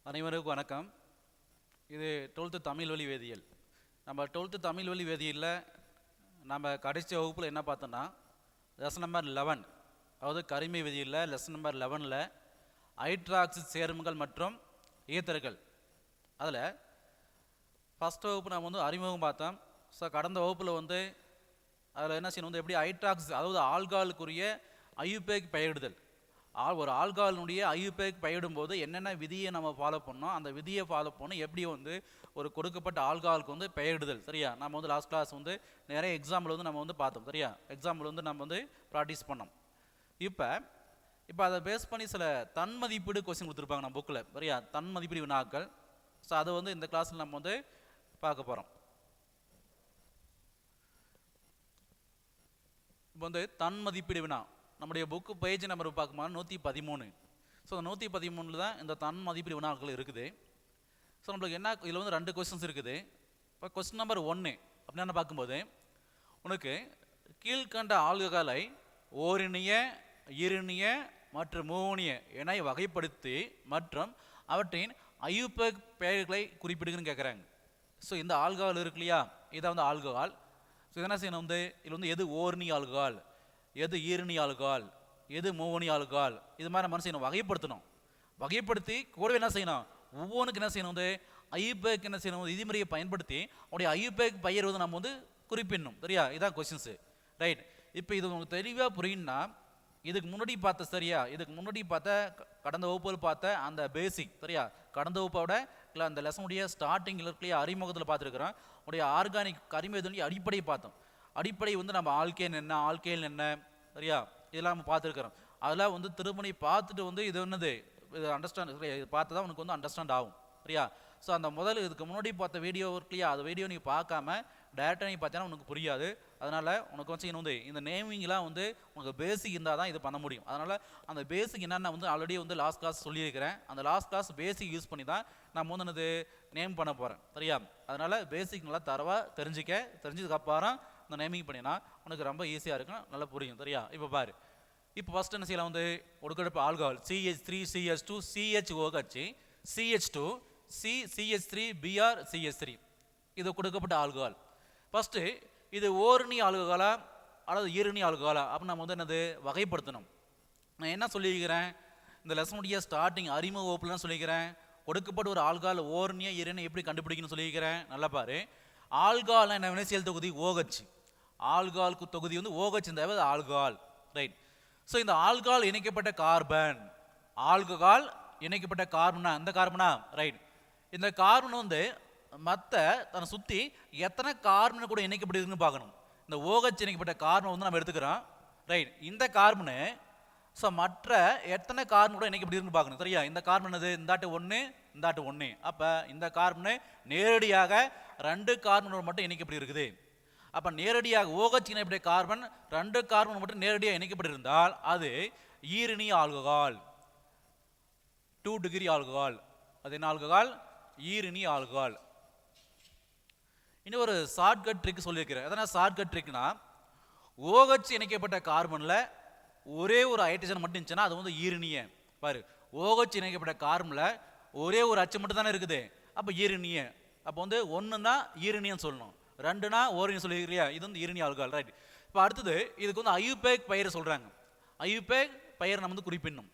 அனைவருக்கும் வணக்கம். இது 12th தமிழ் வழி வேதியியல். நம்ம 12th தமிழ் வழி வேதியியலில் நம்ம கடைசி வகுப்பில் என்ன பார்த்தோன்னா லெசன் நம்பர் 11, அதாவது கரிம வேதியியலில் லெசன் நம்பர் 11ல் ஹைட்ராக்சி சேர்மங்கள் மற்றும் ஈத்தர்கள். அதில் ஃபஸ்ட் வகுப்பு நம்ம அறிமுகம் பார்த்தோம். ஸோ கடந்த வகுப்பில் அதில் என்ன செய்யணும், எப்படி ஹைட்ராக்சி அதாவது ஆல்காலுக்குரிய ஐயுபேக் பெயரிடுதல், ஒரு ஆல்காலினுடைய ஐயுபேக் பெயரிடும்போது என்னென்ன விதியை நம்ம ஃபாலோ பண்ணோம், அந்த விதியை ஃபாலோ பண்ணோம் எப்படி ஒரு கொடுக்கப்பட்ட ஆல்காலுக்கு பெயரிடுதல். சரியா, நம்ம லாஸ்ட் கிளாஸ் நிறைய எக்ஸாம்பிள் நம்ம பார்த்தோம். சரியா, எக்ஸாம்பிள் நம்ம ப்ராக்டிஸ் பண்ணோம். இப்போ அதை பேஸ் பண்ணி சில தன் மதிப்பீடு கொஸ்டின் கொடுத்துருப்பாங்க நம்ம புக்கில். சரியா, தன் மதிப்பீடு வினாக்கள். ஸோ அதை இந்த கிளாஸில் நம்ம பார்க்க போகிறோம். இப்போ தன் மதிப்பீடு வினா நம்முடைய புக்கு பேஜ் நம்பர் பார்க்கும்போது 113. ஸோ அந்த 113 தான் இந்த தன் மதிப்பீடு வினாக்கள் இருக்குது. ஸோ நம்மளுக்கு என்ன இதில் 2 கொஸ்டின்ஸ் இருக்குது. இப்போ கொஸ்டின் நம்பர் 1 அப்படின்னு பார்க்கும்போது உனக்கு கீழ்கண்ட ஆல்கஹாலை ஓரினிய, இருநிய மற்றும் மூவனிய என வகைப்படுத்தி மற்றும் அவற்றின் ஐயுபேக் பெயர்களை குறிப்பிடுங்கன்னு கேட்குறாங்க. ஸோ இந்த ஆல்கஹால் இருக்கு இல்லையா, இதான் ஆல்கஹால். ஸோ என்ன செய்யணும், இதில் எது ஓர்னி ஆல்கஹால், எது ஈரணி ஆல்கஹால், எது மூவனி ஆல்கஹால், இது மாதிரி நம்ம செய்யணும், வகைப்படுத்தணும். வகைப்படுத்தி கூடவே என்ன செய்யணும், ஒவ்வொன்றுக்கு என்ன செய்யணும், ஐயுபேக் என்ன செய்யணும், விதிமுறையை பயன்படுத்தி உடைய ஐயுபேக் பெயர் நம்ம குறிப்பிடணும். சரியா, இதான் கொஸ்டின்ஸு. ரைட். இப்போ இது உங்களுக்கு தெளிவாக புரியும்னா இதுக்கு முன்னாடி பார்த்த, சரியா, இதுக்கு முன்னாடி கடந்த வகுப்பில் பார்த்த அந்த பேசிக், சரியா, கடந்த வகுப்போட இல்லை அந்த லெசனுடைய ஸ்டார்டிங்கில் இருக்கலையே அறிமுகத்தில் பார்த்துருக்குறோம். உடைய ஆர்கானிக் கரிமவேதியினுடைய அடிப்படையை பார்த்தோம். அடிப்படை நம்ம ஆல்கேன் என்ன, ஆல்கேன் என்ன, சரியா, இதெல்லாம் நம்ம பார்த்துருக்குறோம். அதெல்லாம் திருமணி பார்த்துட்டு இது என்னது, இது அண்டர்ஸ்டாண்ட், இது பார்த்து தான் உனக்கு அண்டர்ஸ்டாண்ட் ஆகும். சரியா. ஸோ அந்த இதுக்கு முன்னாடி பார்த்த வீடியோ இருக்குல்லையா, அந்த வீடியோ நீ பார்க்காம டேரெக்டாக நீ பார்த்தீங்கன்னா உனக்கு புரியாது. அதனால் உனக்கு இந்த நேமிங்லாம் உனக்கு பேசிக் இருந்தால் தான் இது பண்ண முடியும். அதனால் அந்த பேசிக் என்னென்ன ஆல்ரெடி லாஸ்ட் கிளாஸ் சொல்லியிருக்கிறேன். அந்த லாஸ்ட் கிளாஸ் பேசிக் யூஸ் பண்ணி தான் நான் என்னது நேம் பண்ண போகிறேன். சரியா. அதனால் பேசிக் நல்லா தரவாக தெரிஞ்சதுக்கப்புறம் இந்த நேமிங் பண்ணினா உனக்கு ரொம்ப ஈஸியாக இருக்கும், நல்லா புரியும். சரியா. இப்போ பாரு, இப்போ ஃபஸ்ட் என்ன செய்யலாம், கொடுக்கறப்ப alcohol CH3CH2 CHOH CH2 CH3 Br CH3 இது கொடுக்கப்பட்ட ஆல்கஹால். ஃபஸ்ட்டு இது ஓரணி ஆல்கஹாலா அல்லது ஈரணி ஆல்கஹாலா அப்படின்னு நம்ம என்னது வகைப்படுத்தணும். நான் என்ன சொல்லியிருக்கிறேன், இந்த லெசனுடைய ஸ்டார்டிங் அறிமுக வகுப்புல சொல்லியிருக்கிறேன், கொடுக்கப்பட்ட ஒரு ஆல்கஹால் ஓரணிய ஈரணி எப்படி கண்டுபிடிக்கணும்னு சொல்லியிருக்கிறேன். நல்லா பாரு, ஆல்கஹால் என்ன வினைசியல் தொகுதி OH, ஆல்கஹாலுக்கு தொகுதி OH இந்த ஆல்கஹால். ரைட். ஸோ இந்த ஆல்கஹால் இணைக்கப்பட்ட கார்பன், ஆல்கஹால் இணைக்கப்பட்ட கார்பனா, இந்த கார்பனா, ரைட். இந்த கார்பன் மற்ற தன்னை சுற்றி எத்தனை கார்பன் கூட இணைக்கப்படுதுன்னு பார்க்கணும். இந்த OH இணைக்கப்பட்ட கார்பன் நம்ம எடுத்துக்கிறோம். ரைட். இந்த கார்பனு ஸோ மற்ற எத்தனை கார்பன் கூட இணைக்கப்படுதுன்னு பார்க்கணும். சரியா. இந்த கார்பன் இந்தாட்டு 1 இந்தாட்டு 1. அப்போ இந்த கார்பனு நேரடியாக 2 கார்பனோடு மட்டும் இணைக்கப்பட்டிருக்குது. அப்போ நேரடியாக OH இணைக்கப்பட்ட கார்பன் 2 கார்பன் மட்டும் நேரடியாக இணைக்கப்பட்டிருந்தால் அது ஈரணி ஆல்கஹால், 2 டிகிரி ஆல்கஹால். அது என்ன ஆல்கஹால், ஈரணி ஆல்கஹால். இன்னும் ஒரு ஷார்ட்கட் ட்ரிக் சொல்லியிருக்கிறேன். எதனா ஷார்ட்கட் ட்ரிக்னா, OH இணைக்கப்பட்ட கார்பனில் ஒரே ஒரு ஹைட்ரஜன் மட்டும் இருந்துச்சுன்னா அது ஈரணிய. பாரு, OH இணைக்கப்பட்ட கார்பனில் ஒரே ஒரு அச்சு மட்டும் தானே இருக்குது, அப்போ ஈரணிய. அப்போ 1ன்னா ஈரணியன்னு சொல்லணும், 2னா ஓரணியம் சொல்லியிருக்கிறியா, இது ஈரணி ஆல்கஹால். ரைட். இப்போ அடுத்தது இதுக்கு ஐயுபேக் பெயர் சொல்கிறாங்க. ஐயுபேக் பெயர் நம்ம குறிப்பிடணும்.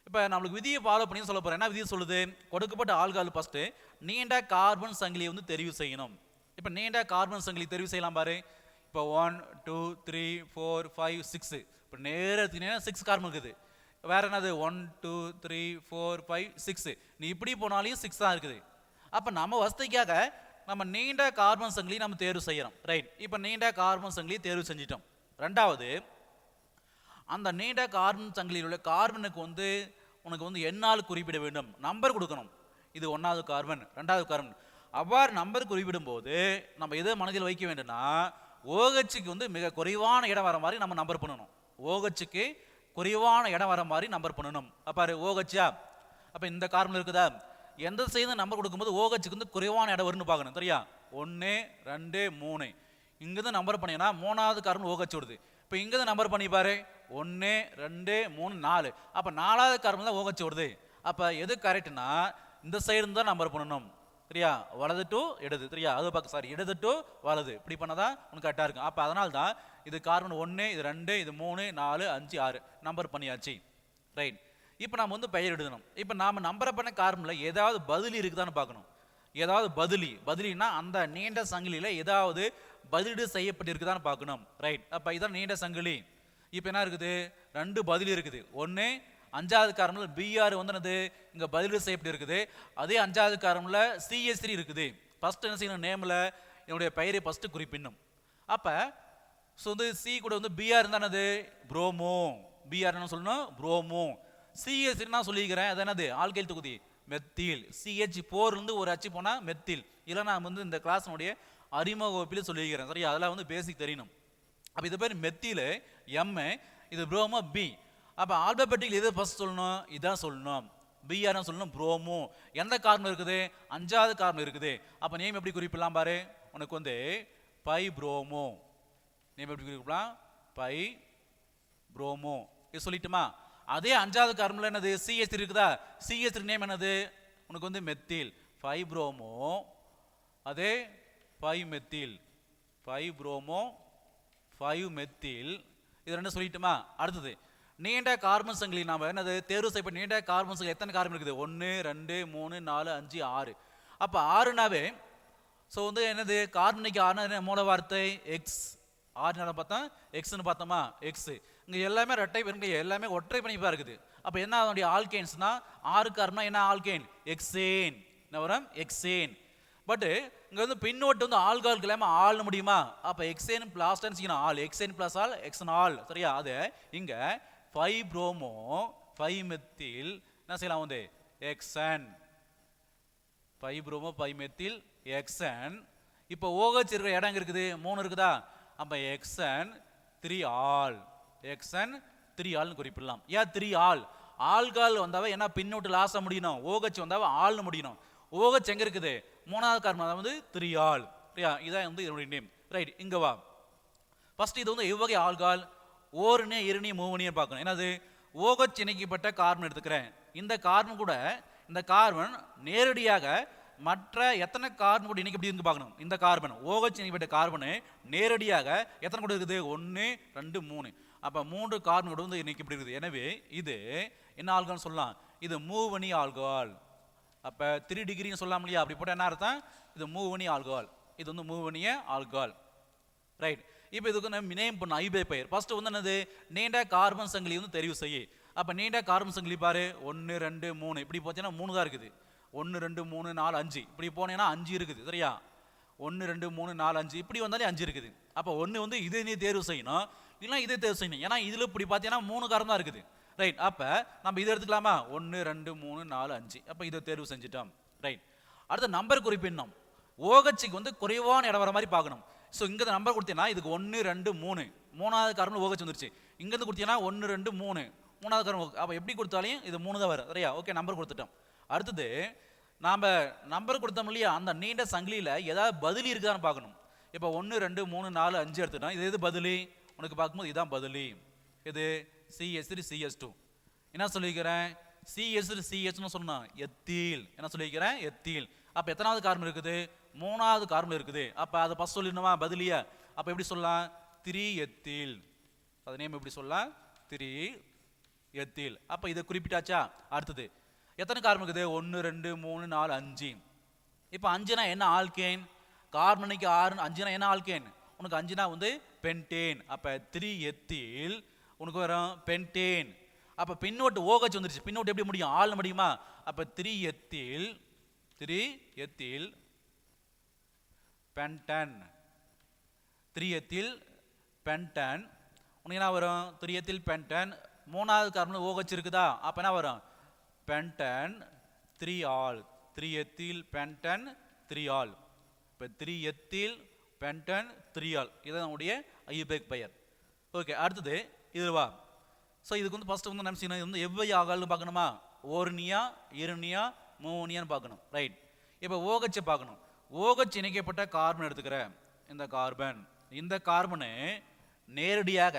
இப்போ நம்மளுக்கு விதியை ஃபாலோ பண்ணி சொல்ல போகிறேன். என்ன விதியை சொல்லுது, கொடுக்கப்பட்ட ஆல்கஹால் ஃபஸ்ட்டு நீண்ட கார்பன் சங்கிலியை தெரிவு செய்யணும். இப்போ நீண்ட கார்பன் சங்கிலி தெரிவு செய்யலாம் பாரு. இப்போ 1 2 3 4 5 6. இப்போ நேரத்துக்கு 6 கார்பன் இருக்குது. வேற என்னது 1 2 3 4 5 6. நீ இப்படி போனாலையும் 6 தான் இருக்குது. அப்போ நம்ம வசதிக்காக நம்ம நீண்ட கார்பன் சங்கிலி நம்ம தேர்வு செய்யறோம். ரைட். இப்போ நீண்ட கார்பன் சங்கிலி தேர்வு செஞ்சிட்டோம். ரெண்டாவது, அந்த நீண்ட கார்பன் சங்கிலியில் உள்ள கார்பனுக்கு உனக்கு என்னால் குறிப்பிட வேண்டும், நம்பர் கொடுக்கணும். இது 1வது கார்பன், 2வது கார்பன். அவ்வாறு நம்பர் குறிப்பிடும் போது நம்ம எதை மனதில் வைக்க வேண்டும்னா, OHக்கு மிக குறைவான இடம் வர மாதிரி நம்ம நம்பர் பண்ணணும். OHக்கு குறைவான இடம் வர மாதிரி நம்பர் பண்ணணும். அப்போ OHயா, அப்போ இந்த கார்பன் இருக்குதா, எந்த செய்து நம்பர் கொடுக்கும்போது OHக்கு குறைவான இடம் வரும்னு பார்க்கணும். சரியா. 1 2 3 இங்கேருந்து நம்பர் பண்ணினா 3வது கார்பன் OH வருது. இப்போ இங்கேருந்து நம்பர் பண்ணி பாரு, 1 2 3 4. அப்போ 4வது கார்பன் தான் OH வருது. அப்போ எது கரெக்ட்னா, இந்த சைடு தான் நம்பர் பண்ணணும் சரியா, வலது டு இடது சரியா, அது பக்கம் சாரி இடது டு வலது இப்படி பண்ணாதான் உனக்கு கரெக்டாக இருக்கும். அப்போ அதனால தான் இது கார்பன் 1, இது 2, இது 3, 4, 5, 6 நம்பர் பண்ணியாச்சு. ரைட், இப்போ நம்ம வந்து பெயர் எழுதணும். இப்போ நாம் நம்பரை பண்ண கார்பனில் ஏதாவது பதிலி இருக்குதான்னு பார்க்கணும். ஏதாவது பதிலினா அந்த நீண்ட சங்கிலியில் ஏதாவது பதிலீடு செய்யப்பட்டிருக்குதான்னு பார்க்கணும். ரைட், அப்போ இதான் நீண்ட சங்கிலி. இப்போ என்ன இருக்குது, 2 பதிலி இருக்குது. ஒன்று 5வது கார்பனில் பிஆர் வந்து என்னது இங்கே பதிலீடு செய்யப்பட்டு இருக்குது. அதே 5வது கார்பனில் CH3 இருக்குது. ஃபர்ஸ்ட் என்ன செய்யணும், நேமில் என்னுடைய பெயரை ஃபர்ஸ்ட் குறிப்பிடணும். அப்போ ஸோ வந்து சி கூட வந்து பிஆர் இருந்தால் என்னது புரோமோ, பிஆர் என்ன சொல்லணும் புரோமோ. CH3 நான் சொல்லிக்கிறேன், அது என்னது ஆல்கைல் தொகுதி மெத்தில். CH4 ஒரு அச்சு போனால் மெத்தில். இல்லை நான் வந்து இந்த கிளாஸ்னுடைய அறிமுக வகுப்பில் சொல்லிக்கிறேன் சரியா, அதெல்லாம் வந்து பேசிக் தெரியணும். அப்போ இது பேர் மெத்தில் M, இது புரோமோ B. அப்போ ஆல்பபெட்டிக் எது ஃபர்ஸ்ட் சொல்லணும், இதான் சொல்லணும். பிஆர் சொல்லணும் புரோமோ. எந்த கார்பன் இருக்குது, 5வது கார்பன் இருக்குது. அப்போ நேம் எப்படி குறிப்பிடலாம் பாரு, உனக்கு வந்து பை புரோமோ. நேம் எப்படி குறிப்பிடலாம், பை புரோமோ. இது சொல்லிட்டுமா. அதே 5வது கார்பன்ல என்னது CH3 இருக்குதா, CH3 நேம் என்னது உனக்கு வந்து மெத்தில் 5 புரோமோ. அதே 5 மெத்தில் 5 புரோமோ 5 மெத்தில். இது ரெண்டும் சொல்லிட்டுமா. அடுத்தது நீண்ட கார்பன் சங்கிலி நாம என்னது தேர்வு செய்யப்பட்ட நீண்ட கார்பன் சங்கிலி எத்தனை கார்பன் இருக்குது, 1, 2, 3, 4, 5, 6. அப்போ 6நாவே ஸோ வந்து என்னது கார்பனுக்கு 6 மூல வார்த்தை எக்ஸ். 6 பார்த்தா எக்ஸ்ன்னு பார்த்தோமா, எக்ஸ். இங்கே எல்லாமே ரெட்டை பெருங்க, எல்லாமே ஒற்றை பிணைப்பாக இருக்குது. அப்போ என்ன அதனுடைய ஆல்கேன்ஸ்னா 6 கார்பனா என்ன ஆல்கேன் எக்ஸேன், என்ன வரும் எக்ஸேன். பட்டு இங்கே வந்து பின்னோட்டு வந்து ஆல்கால் இல்லாமல் ஆள்னு முடியுமா. அப்போ எக்ஸேன் பிளாஸ் ஆல், எக்ஸேன் பிளஸ் ஆல் எக்ஸன் ஆல் சரியா. அது இங்கே 5 புரோமோ 5 மெத்தில் என்ன செய்யலாம் வந்து எக்ஸன், 5 புரோமோ 5 மெத்தில் எக்ஸன். இப்போ OH இருக்கிற இடம் இருக்குது 3 இருக்குதா, அப்போ எக்ஸன் 3 ஆல், எக்ஸன் 3 ஆல்னு குறிப்பிடலாம். ஏன் 3 ஆல், ஆல்கால் வந்தாவே என்ன பின்னோட்டு லாஸாக முடியணும், OH வந்தாவே ஆள்னு முடியணும். OH எங்கே இருக்குது 3வது கார்பன், அதாவது 3 ஆல் சரியா. இதான் வந்து இதனுடைய நேம். ரைட், இங்கே வா. ஃபர்ஸ்ட் இது வந்து எவ்வகை ஆல்கால், ஓரணி இரணி மூவனியை பார்க்கணும். என்னது OH இணைக்கப்பட்ட கார்பன் எடுத்துக்கிறேன். இந்த கார்பன் கூட இந்த கார்பன் நேரடியாக மற்ற எத்தனை கார்பன் கூட இணைக்கப்படி இருக்கு பார்க்கணும். இந்த கார்பன் OH இணைக்கப்பட்ட கார்பனு நேரடியாக எத்தனை கூட இருக்குது, 1, 2, 3. அப்போ 3 கார்பன் கூட வந்து இணைக்கப்படி இருக்குது. எனவே இது என்ன ஆல்கால்னு சொல்லலாம், இது மூவணி ஆல்கால். அப்போ 3 டிகிரின்னு சொல்லலாம் இல்லையா, அப்படி போட்டால் என்ன அர்த்தம், இது மூவணி ஆல்கால். இது வந்து மூவணிய ஆல்கால். ரைட், இப்போ இதுக்கு நம்ம நேம் பண்ண ஐபே பெயர். ஃபர்ஸ்ட் வந்து என்னது நீண்ட கார்பன் சங்கிலி வந்து தெரிவு செய்ய. அப்போ நீண்ட கார்பன் சங்கிலி பாரு 1, 2, 3 இப்படி போச்சுன்னா 3 தான் இருக்குது. 1, 2, 3, 4, 5 இப்படி போனேன்னா 5 இருக்குது சரியா. 1, 2, 3, 4, 5 இப்படி வந்தாலே 5 இருக்குது. அப்போ ஒன்று வந்து இதை நீ தேர்வு செய்யணும், இல்லைனா இதை தேர்வு செய்யணும். ஏன்னா இதில் இப்படி பார்த்தீங்கன்னா 3 கார்பன் தான் இருக்குது. ரைட், அப்போ நம்ம இதை எடுத்துக்கலாமா, 1, 2, 3, 4, 5. அப்போ இதை தேர்வு செஞ்சுட்டோம். ரைட், அடுத்த நம்பர் குறிப்பிடணும். OHக்கு வந்து குறைவான இடம் வர மாதிரி பார்க்கணும். ஸோ இங்கே நம்பர் கொடுத்தீங்கன்னா இதுக்கு 1, 2, 3 3வது கார்பன் OH வந்துருச்சு. இங்கேருந்து கொடுத்தீங்கன்னா 1, 2, 3 3வது கார்பன். அப்போ எப்படி கொடுத்தாலும் இது 3 தான் வரும் சரியா. ஓகே, நம்பர் கொடுத்துட்டோம். அடுத்தது நாம் நம்பர் கொடுத்தோம் இல்லையா, அந்த நீண்ட சங்கிலியில் ஏதாவது பதிலி இருக்குதான்னு பார்க்கணும். இப்போ 1, 2, 3, 4, 5 எடுத்துட்டோம். இது எது பதிலி உனக்கு பார்க்கும்போது இதுதான் பதிலி. இது CH3 CH2. என்ன சொல்லிக்கிறேன், CH3 CHன்னு சொன்னோம் எத்தில். என்ன சொல்லிக்கிறேன் எத்தில். அப்போ எத்தனாவது கார்பன் இருக்குது, 3வது கார்பன் இருக்குது. அப்போ அதை ஃபர்ஸ்ட் சொல்லிடணுமா பதிலியா. அப்போ எப்படி சொல்லலாம், 3 எத்தில். அது நேம் எப்படி சொல்லலாம், 3 எத்தில். அப்போ இதை குறிப்பிட்டாச்சா. அடுத்தது எத்தனை கார்பன் இருக்குது, 1, 2, 3, 4, 5. இப்போ 5னா என்ன ஆல்கேன், கார்பனுக்கு 6, 5னா என்ன ஆல்கேன் உனக்கு, 5னா வந்து பென்டேன். அப்போ 3 எத்தில் உனக்கு வரும் பென்டேன். அப்போ பின்னோட்டு OH வந்துருச்சு, பின்னோட்டு எப்படி முடியும் ஆள் முடியுமா. அப்போ 3 எத்தில் பென்டன், 3 எத்தில் பென்டன் உனக்கு என்ன வரும், 3 எத்தில் பென்டன். 3வது கார்பன் OH இருக்குதா, அப்போ என்ன வரும் Ben 10 3 all, 3 ethyl Ben 10 3 all. இப்போ 3 எத்தில் பென்டன் 3 ஆல், இதுதான் நம்முடைய ஐயுபேக் பெயர். ஓகே, அடுத்தது இது வா. ஸோ இதுக்கு வந்து ஃபர்ஸ்ட் வந்து நம்ம இது வந்து எவ்வளவு ஆகால்னு பார்க்கணுமா, ஓர்னியா இருநியா மூவனியான்னு பார்க்கணும். ரைட், இப்போ OH பார்க்கணும். OH இணைக்கப்பட்ட கார்பன் எடுத்துக்கிறேன். இந்த கார்பனு நேரடியாக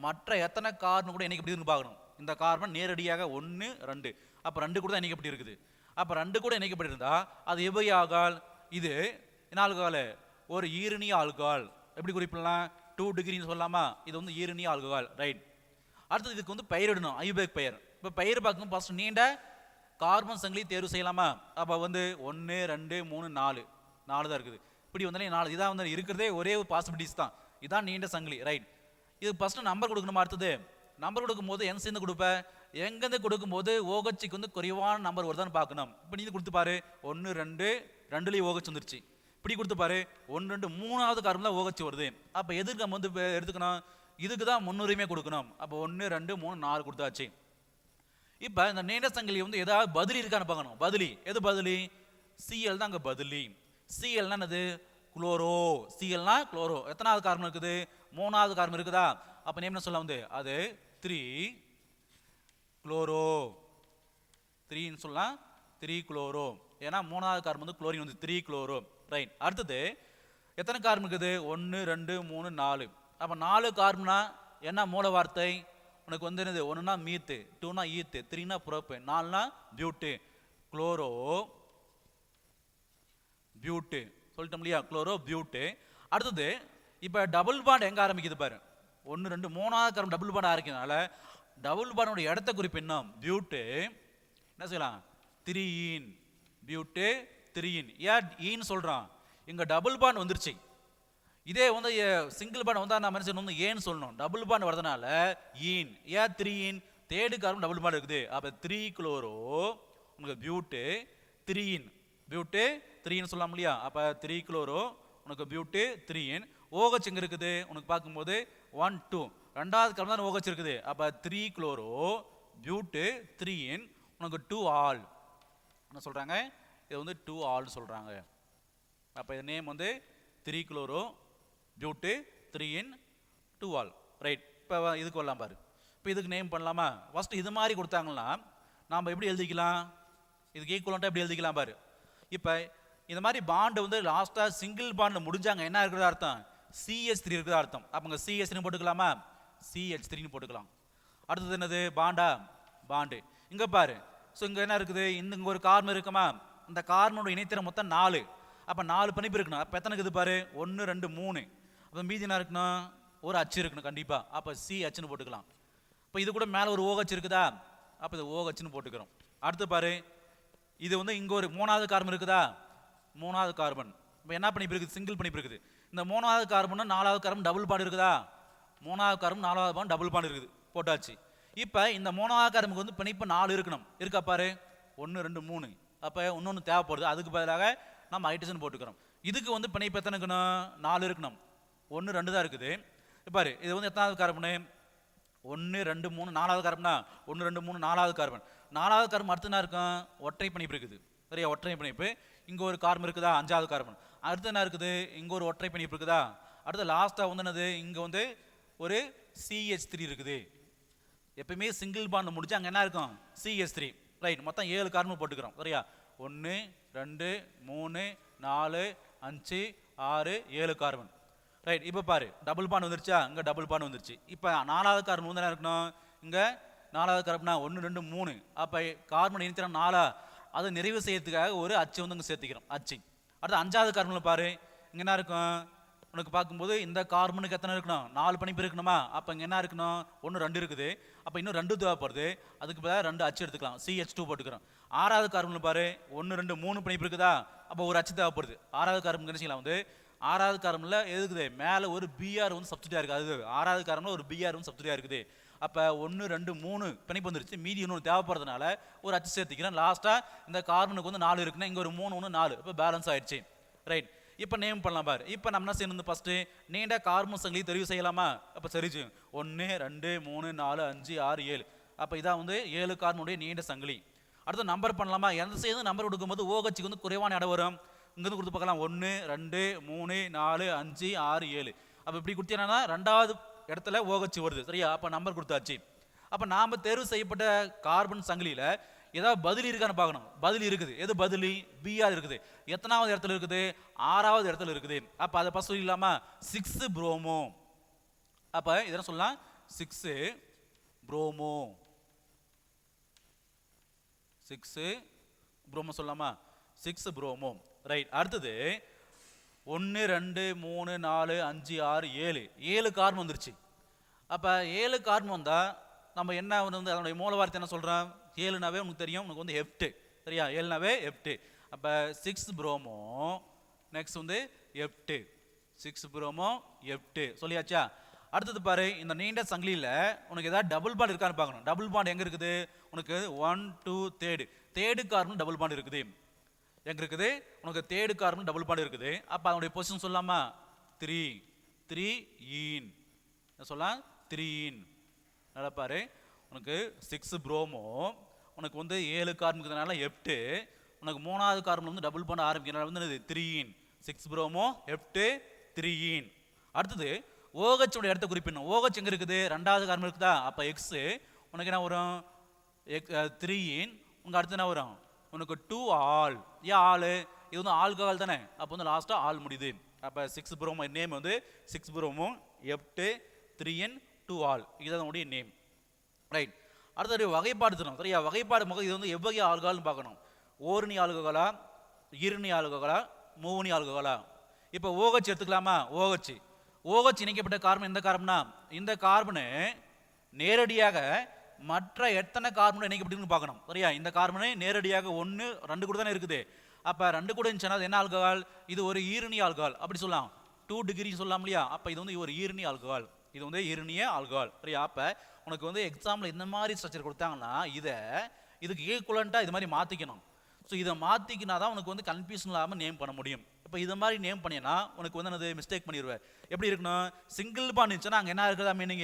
மற்ற எத்தனை கார்பன் கூட இணைக்கப்பட்டு பார்க்கணும். இந்த கார்பன் நேரடியாக 1, 2 அப்போ 2 கூட தான் இணைக்கப்பட்டு இருக்குது. அப்போ 2 கூட இணைக்கப்பட்டிருந்தா அது எவ்வகை ஆல்கஹால்? இது என்ன ஆல்கஹால்? ஒரு ஈரணி ஆல்கஹால். எப்படி குறிப்பிடலாம்? 2 டிகிரின்னு சொல்லலாமா? இது வந்து ஈரணி ஆல்கஹால். ரைட். அடுத்தது இதுக்கு வந்து பெயரிடணும், ஐயூபேக் பெயர். இப்போ பெயர் பார்க்கணும், ஃபர்ஸ்ட் நீண்ட கார்பன் சங்கிலி தேர்வு செய்யலாமா? அப்போ வந்து 1 2 3 4 தான் இருக்குது. இப்படி வந்தாலே 4 இதான் வந்து இருக்கிறதே ஒரே ஒரு பாசிபிலிட்டிஸ் தான். இதான் நீண்ட சங்கிலி. ரைட். இது ஃபர்ஸ்ட் நம்பர் கொடுக்கணுமா? அடுத்தது நம்பர் கொடுக்கும்போது எங்கேருந்து கொடுப்பேன்? எங்கேருந்து கொடுக்கும்போது ஓகச்சிக்கு வந்து குறைவான நம்பர் வருதான்னு பார்க்கணும். இப்போ நீ கொடுத்து பாரு, 1 2 2லேயும் ஓகச்சு வந்துருச்சு. இப்படி கொடுத்து பாரு, 1 2 3வது கார்பன்ல ஓகச்சு வருது. அப்போ எதுக்கு நம்ம வந்து எடுத்துக்கணும்? இதுக்கு தான் முன்னுரிமை கொடுக்கணும். அப்போ 1 2 3 4 கொடுத்தாச்சு. இப்போ இந்த நீண்ட சங்கிலி வந்து ஏதாவது பதிலி இருக்கான்னு பார்க்கணும். பதிலி எது? பதிலி சிஎல் தான் அங்கே பதிலி. சிஎல்னா என்னது? குளோரோ. சிஎல்னா குளோரோ. எத்தனாவது கார்பன் இருக்குது? 3வது கார்பன் இருக்குதா? அப்போ நேம் என்ன சொல்ல வந்து அது 3 குளோரோ. 3ன்னு சொல்லலாம், 3 குளோரோ. ஏன்னா 3வது கார்பன் வந்து குளோரின் வந்து 3 குளோரோ. ரைட். அடுத்தது எத்தனை கார்பன் இருக்குது? 1 2 3 4. அப்போ 4 கார்பனா என்ன மூல வார்த்தை உனக்கு வந்து என்னது? 1னா மீத்து, 2னா ஈத்து, 3னா புரோப்பு, 4னா பியூட்டு. குளோரோ பியூட்டு சொல்லிட்டோம் இல்லையா? குளோரோ பியூட்டு. அடுத்தது இப்போ டபுள் பாண்ட் எங்கே ஆரம்பிக்குது பாரு. 1 2 3வது கார்பன் டபுள் பாண்ட் ஆரம்பிக்கிறதுனால டபுள் பாண்டோட இடத்த குறிப்பு என்ன? பியூட்டு. என்ன செய்யலாம்? 3 ஈன். பியூட்டு 3 ஈன். ஏன் ஈன்னு சொல்கிறான்? இங்கே டபுள் பாண்ட் வந்துருச்சு. இதே வந்து சிங்கிள் பாண்ட் வந்தால் நான் மனுஷன் வந்து ஏன்னு சொல்லணும். டபுள் பாண்ட் வரதுனால ஈன். ஏன் 3 ஈன்? தேர்டு கார்பன் டபுள் பாண்ட் இருக்குது. அப்போ 3 குளோரோ உனக்கு பியூட்டு 3 ஈன். பியூட்டு 3 ஈன் சொல்லலாம் இல்லையா? அப்போ 3 குளோரோ உனக்கு பியூட்டு 3 ஈன். ஓகச் எங்கே இருக்குது உனக்கு பார்க்கும்போது? 1 2 2வது கார்பன் தான் ஓகச் இருக்குது. அப்போ 3 குளோரோ பியூட்டு 3 ஈன் உனக்கு 2 ஆல். என்ன சொல்கிறாங்க? இது வந்து 2 ஆல் சொல்கிறாங்க. அப்போ இது நேம் வந்து 3 குளோரோ பியூட்டு 3 ஈன் 2 ஆல். ரைட். இப்போ இதுக்கு வரலாம் பாரு. இப்போ இதுக்கு நேம் பண்ணலாமா? ஃபர்ஸ்ட் இது மாதிரி கொடுத்தாங்கன்னா நாம் எப்படி எழுதிக்கலாம்? இதுக்கு ஈக்குவலண்ட்டாக எப்படி எழுதிக்கலாம் பாரு. இப்போ இந்த மாதிரி பாண்டு வந்து லாஸ்ட்டாக சிங்கிள் பாண்டில் முடிஞ்சாங்க என்ன இருக்கிறதா அர்த்தம்? CH3 இருக்கிறதா அர்த்தம். அப்போ இங்கே CH3 போட்டுக்கலாமா? CH3 போட்டுக்கலாம். அடுத்தது என்னது? பாண்டா? பாண்டு. இங்கே பாரு. ஸோ இங்கே என்ன இருக்குது? இங்கே ஒரு கார்பன் இருக்குமா? இந்த கார்பனோட இணைத்திறம் மொத்தம் 4. அப்போ 4 பிணைப்பு இருக்கணும். அப்போ எத்தனை இருக்குது பாரு? 1 2 3. அப்போ மீதி என்ன இருக்கணும்? ஒரு அச்சு இருக்கணும் கண்டிப்பாக. அப்போ CHன்னு போட்டுக்கலாம். இப்போ இது கூட மேலே ஒரு OH இருக்குதா? அப்போ இது OHன்னு போட்டுக்கிறோம். அடுத்து பாரு, இது வந்து இங்கே ஒரு 3வது கார்பன் இருக்குதா? 3வது கார்பன். இப்போ என்ன பிணைப்பு இருக்குது? சிங்கிள் பிணைப்பு இருக்குது. இந்த 3வது கார்பன் 4வது கார்பன் டபுள் பாண்ட் இருக்குதா? 3வது கார்பன் 4வது பாண்ட் டபுள் பாண்ட் இருக்குது. போட்டாச்சு. இப்போ இந்த 3வது கார்பனுக்கு வந்து பிணைப்பு 4 இருக்கணும். இருக்கா பாரு? 1 2 3. அப்போ இன்னொன்று தேவைப்படுது. அதுக்கு பதிலாக நம்ம ஹைட்ரஜன் போட்டுக்கிறோம். இதுக்கு வந்து பிணைப்பு எத்தனை இருக்கணும்? 4 இருக்கணும். 1 2 தான் இருக்குது. பாரு, இது வந்து எத்தனாவது கார்பனு? 1 2 3 4வது கார்பனா? 1 2 3 4வது கார்பன். 4வது கார்பன் அடுத்து என்ன இருக்கும்? ஒற்றை பிணைப்பு இருக்குது. சரியா? ஒற்றை பிணைப்பு. இங்கே ஒரு கார்பன் இருக்குதா? 5வது கார்பன். அடுத்து என்ன இருக்குது? இங்கே ஒரு ஒற்றை பிணைப்பு இருக்குதா? அடுத்து லாஸ்ட்டாக வந்து என்னது? இங்கே வந்து ஒரு CH3 இருக்குது. எப்பயுமே சிங்கிள் பாண்ட் முடிச்சு அங்கே என்ன இருக்கும்? CH3. ரைட். மொத்தம் 7 கார்பன் போட்டுக்கிறோம். சரியா? 1 2 3 4 5 6 7 கார்பன். ரைட். இப்போ பாரு, டபுள் பாண்ட் வந்துருச்சா? இங்கே டபுள் பாண்ட் வந்துருச்சு. இப்போ 4வது கார்பன் வந்து என்ன இருக்கணும்? இங்கே 4வது கார்பனா? 1 2 3. அப்போ கார்பன் இணைத்திறம் 4. அதை நிறைவு செய்யறதுக்காக ஒரு அச்சு வந்து இங்கே சேர்த்துக்கிறோம். அச்சு. அடுத்து 5வது கார்பனில் பாரு, இங்கே என்ன இருக்கும்? உனக்கு பார்க்கும்போது இந்த கார்பனுக்கு எத்தனை இருக்கணும்? 4 பிணைப்பு இருக்கணுமா? அப்போ இங்கே என்ன இருக்கணும்? 1 2 இருக்குது. அப்போ இன்னும் 2 தேவைப்படுது. அதுக்கு பதிலாக 2 அச்சு எடுத்துக்கலாம். CH2 போட்டுக்கிறோம். 6வது கார்பனில் பாரு, 1 2 3 பிணைப்பு இருக்குதா? அப்போ ஒரு அச்சு தேவைப்படுது. 6வது கார்பன் என்ன செய்யலாம் வந்து? 6வது கார்பனில் எதுக்குது? மேலே ஒரு BR வந்து சப்ஸ்டியூட்டாக இருக்குது. அது 6வது கார்பனில் ஒரு BR வந்து சப்ஸ்டியூட்டாக இருக்குது. அப்போ 1 2 3 பிணைப்பு வந்துருச்சு. மீதி இன்னொன்று தேவைப்படுறதுனால ஒரு அச்சு சேர்த்துக்கிறேன். லாஸ்ட்டாக இந்த கார்பனுக்கு வந்து 4 இருக்குன்னா இங்கே ஒரு 3 1 4. இப்போ பேலன்ஸ் ஆயிடுச்சு. ரைட். இப்போ நேம் பண்ணலாம் பாரு. இப்போ நம்ம என்ன செய்யணும்? ஃபஸ்ட்டு நீண்ட கார்பன் சங்கிலி தெரிவு செய்யலாமா? அப்போ சரிச்சு. 1 2 3 4 5 6 7. அப்போ இதான் வந்து 7 கார்பனுடைய நீண்ட சங்கிலி. அடுத்து நம்பர் பண்ணலாமா? எந்த சேர்ந்து நம்பர் கொடுக்கும்போது OHக்கு வந்து குறைவான இடம் வரும். இங்கேருந்து கொடுத்து பார்க்கலாம். 1 2 3 4 5 6 7. அப்போ இப்படி கொடுத்தீங்கன்னா 2வது இடத்துல OH வருது. சரியா? அப்போ நம்பர் கொடுத்தாச்சு. அப்போ நாம் தேர்வு செய்யப்பட்ட கார்பன் சங்கிலியில் ஏதாவது பதிலி இருக்கான்னு பார்க்கணும். பதிலி இருக்குது. எது பதிலி? BR இருக்குது. எத்தனாவது இடத்துல இருக்குது? 6வது இடத்துல இருக்குது. அப்போ அதை ஃபஸ்ட் சொல்லிடலாமா? 6 புரோமோ. அப்போ இதெல்லாம் சொல்லலாம் 6 புரோமோ. 6 புரோமோ சொல்லலாமா? 6 புரோமோ. ரைட். அடுத்தது 1 2 3 4 5 6 7 கார்பன் வந்துருச்சு. அப்போ 7 கார்பன் வந்தால் நம்ம என்ன வந்து அதனுடைய மூல வார்த்தை என்ன சொல்கிறோம்? 7னாவே உனக்கு தெரியும், உனக்கு வந்து ஹெப்ட். சரியா? 7னாவே ஹெப்ட். அப்போ 6 புரோமோ, நெக்ஸ்ட் வந்து ஹெப்ட். 6 புரோமோ ஹெப்ட் சொல்லியாச்சா? அடுத்தது பாரு, இந்த நீண்ட சங்கிலியில் உனக்கு ஏதாவது டபுள் பாண்ட் இருக்கான்னு பார்க்கணும். டபுள் பாண்ட் எங்கே இருக்குது? உனக்கு 1 2 தேர்டு கார்பன் டபுள் பாண்ட் இருக்குது. எங்கே இருக்குது? உனக்கு தேர்டு கார்பன் டபுள் பாண்ட் இருக்குது. அப்போ அதனுடைய பொசிஷன் சொல்லலாமா? 3 ஈன் சொல்லலாம். 3 ஈன். நல்லா பாரு, உனக்கு 6 புரோமோ, உனக்கு வந்து 7 கார்பன் இருக்கிறதுனால ஹெப்ட். உனக்கு மூணாவது கார்பன் வந்து டபுள் பாண்ட் ஆரம்பிக்கிறதுனால வந்து 3 ஈன். 6 புரோமோ ஹெப்ட் 3 ஈன். அடுத்தது OH உடைய இடத்த குறிப்பிடணும். OH எங்கே இருக்குது? ரெண்டாவது கார்பன் இருக்குதா? அப்போ X உனக்கு என்ன வரும்? 3 ஈன். உனக்கு அடுத்து என்ன வரும்? உனக்கு 2 ஆல். ஏன் ஆள்? இது வந்து ஆல்கஹால் தானே. அப்போ வந்து லாஸ்ட்டாக ஆல் முடியுது. அப்போ 6 புரோமோ நேம் வந்து 6 புரோமோ ஹெப்ட் 3 ஈன் 2 ஆல். இதுதான் உடைய நேம். ரைட். அடுத்தது வகைப்பாடு தரும். சரியா? வகைப்பாடு முகம் இது வந்து எவ்வகை ஆல்கஹால்னு பார்க்கணும். ஓரணி ஆல்கஹாலா, ஈரணி ஆல்கஹாலா, மூவணி ஆல்கஹாலா? இப்போ OH எடுத்துக்கலாமா? OH இணைக்கப்பட்ட கார்பன் எந்த கார்பனா? இந்த கார்பனு நேரடியாக மற்ற எத்தனை கார்பன் இணைக்கப்பட்டு பார்க்கணும். சரியா? இந்த கார்பனு நேரடியாக 1 2 கூட தானே இருக்குது. அப்போ 2 கூட இருந்துச்சுன்னா அது என்ன ஆல்கஹால்? இது ஒரு ஈரணி ஆல்கஹால். அப்படி சொல்லலாம். 2 டிகிரி சொல்லலாம் இல்லையா? அப்போ இது வந்து ஒரு ஈரணி ஆல்கஹால். இது வந்து ஈரணிய ஆல்கஹால். சரியா? அப்போ உனக்கு வந்து எக்ஸாம்பிள் இந்த மாதிரி ஸ்ட்ரக்சர் கொடுத்தாங்கன்னா இதுக்கு ஈக்குவலண்ட்டாக இது மாதிரி மாற்றிக்கணும். ஸோ இதை மாற்றிக்கினா தான் உனக்கு வந்து கன்ஃபியூஷன் இல்லாமல் நேம் பண்ண முடியும். இப்போ இது மாதிரி நேம் பண்ணினா உனக்கு வந்து என்னது மிஸ்டேக் பண்ணிடுவேன். எப்படி இருக்கணும்? சிங்கிள் பாண்ட் இருந்துச்சுன்னா அங்கே என்ன இருக்குதா மீனிங்?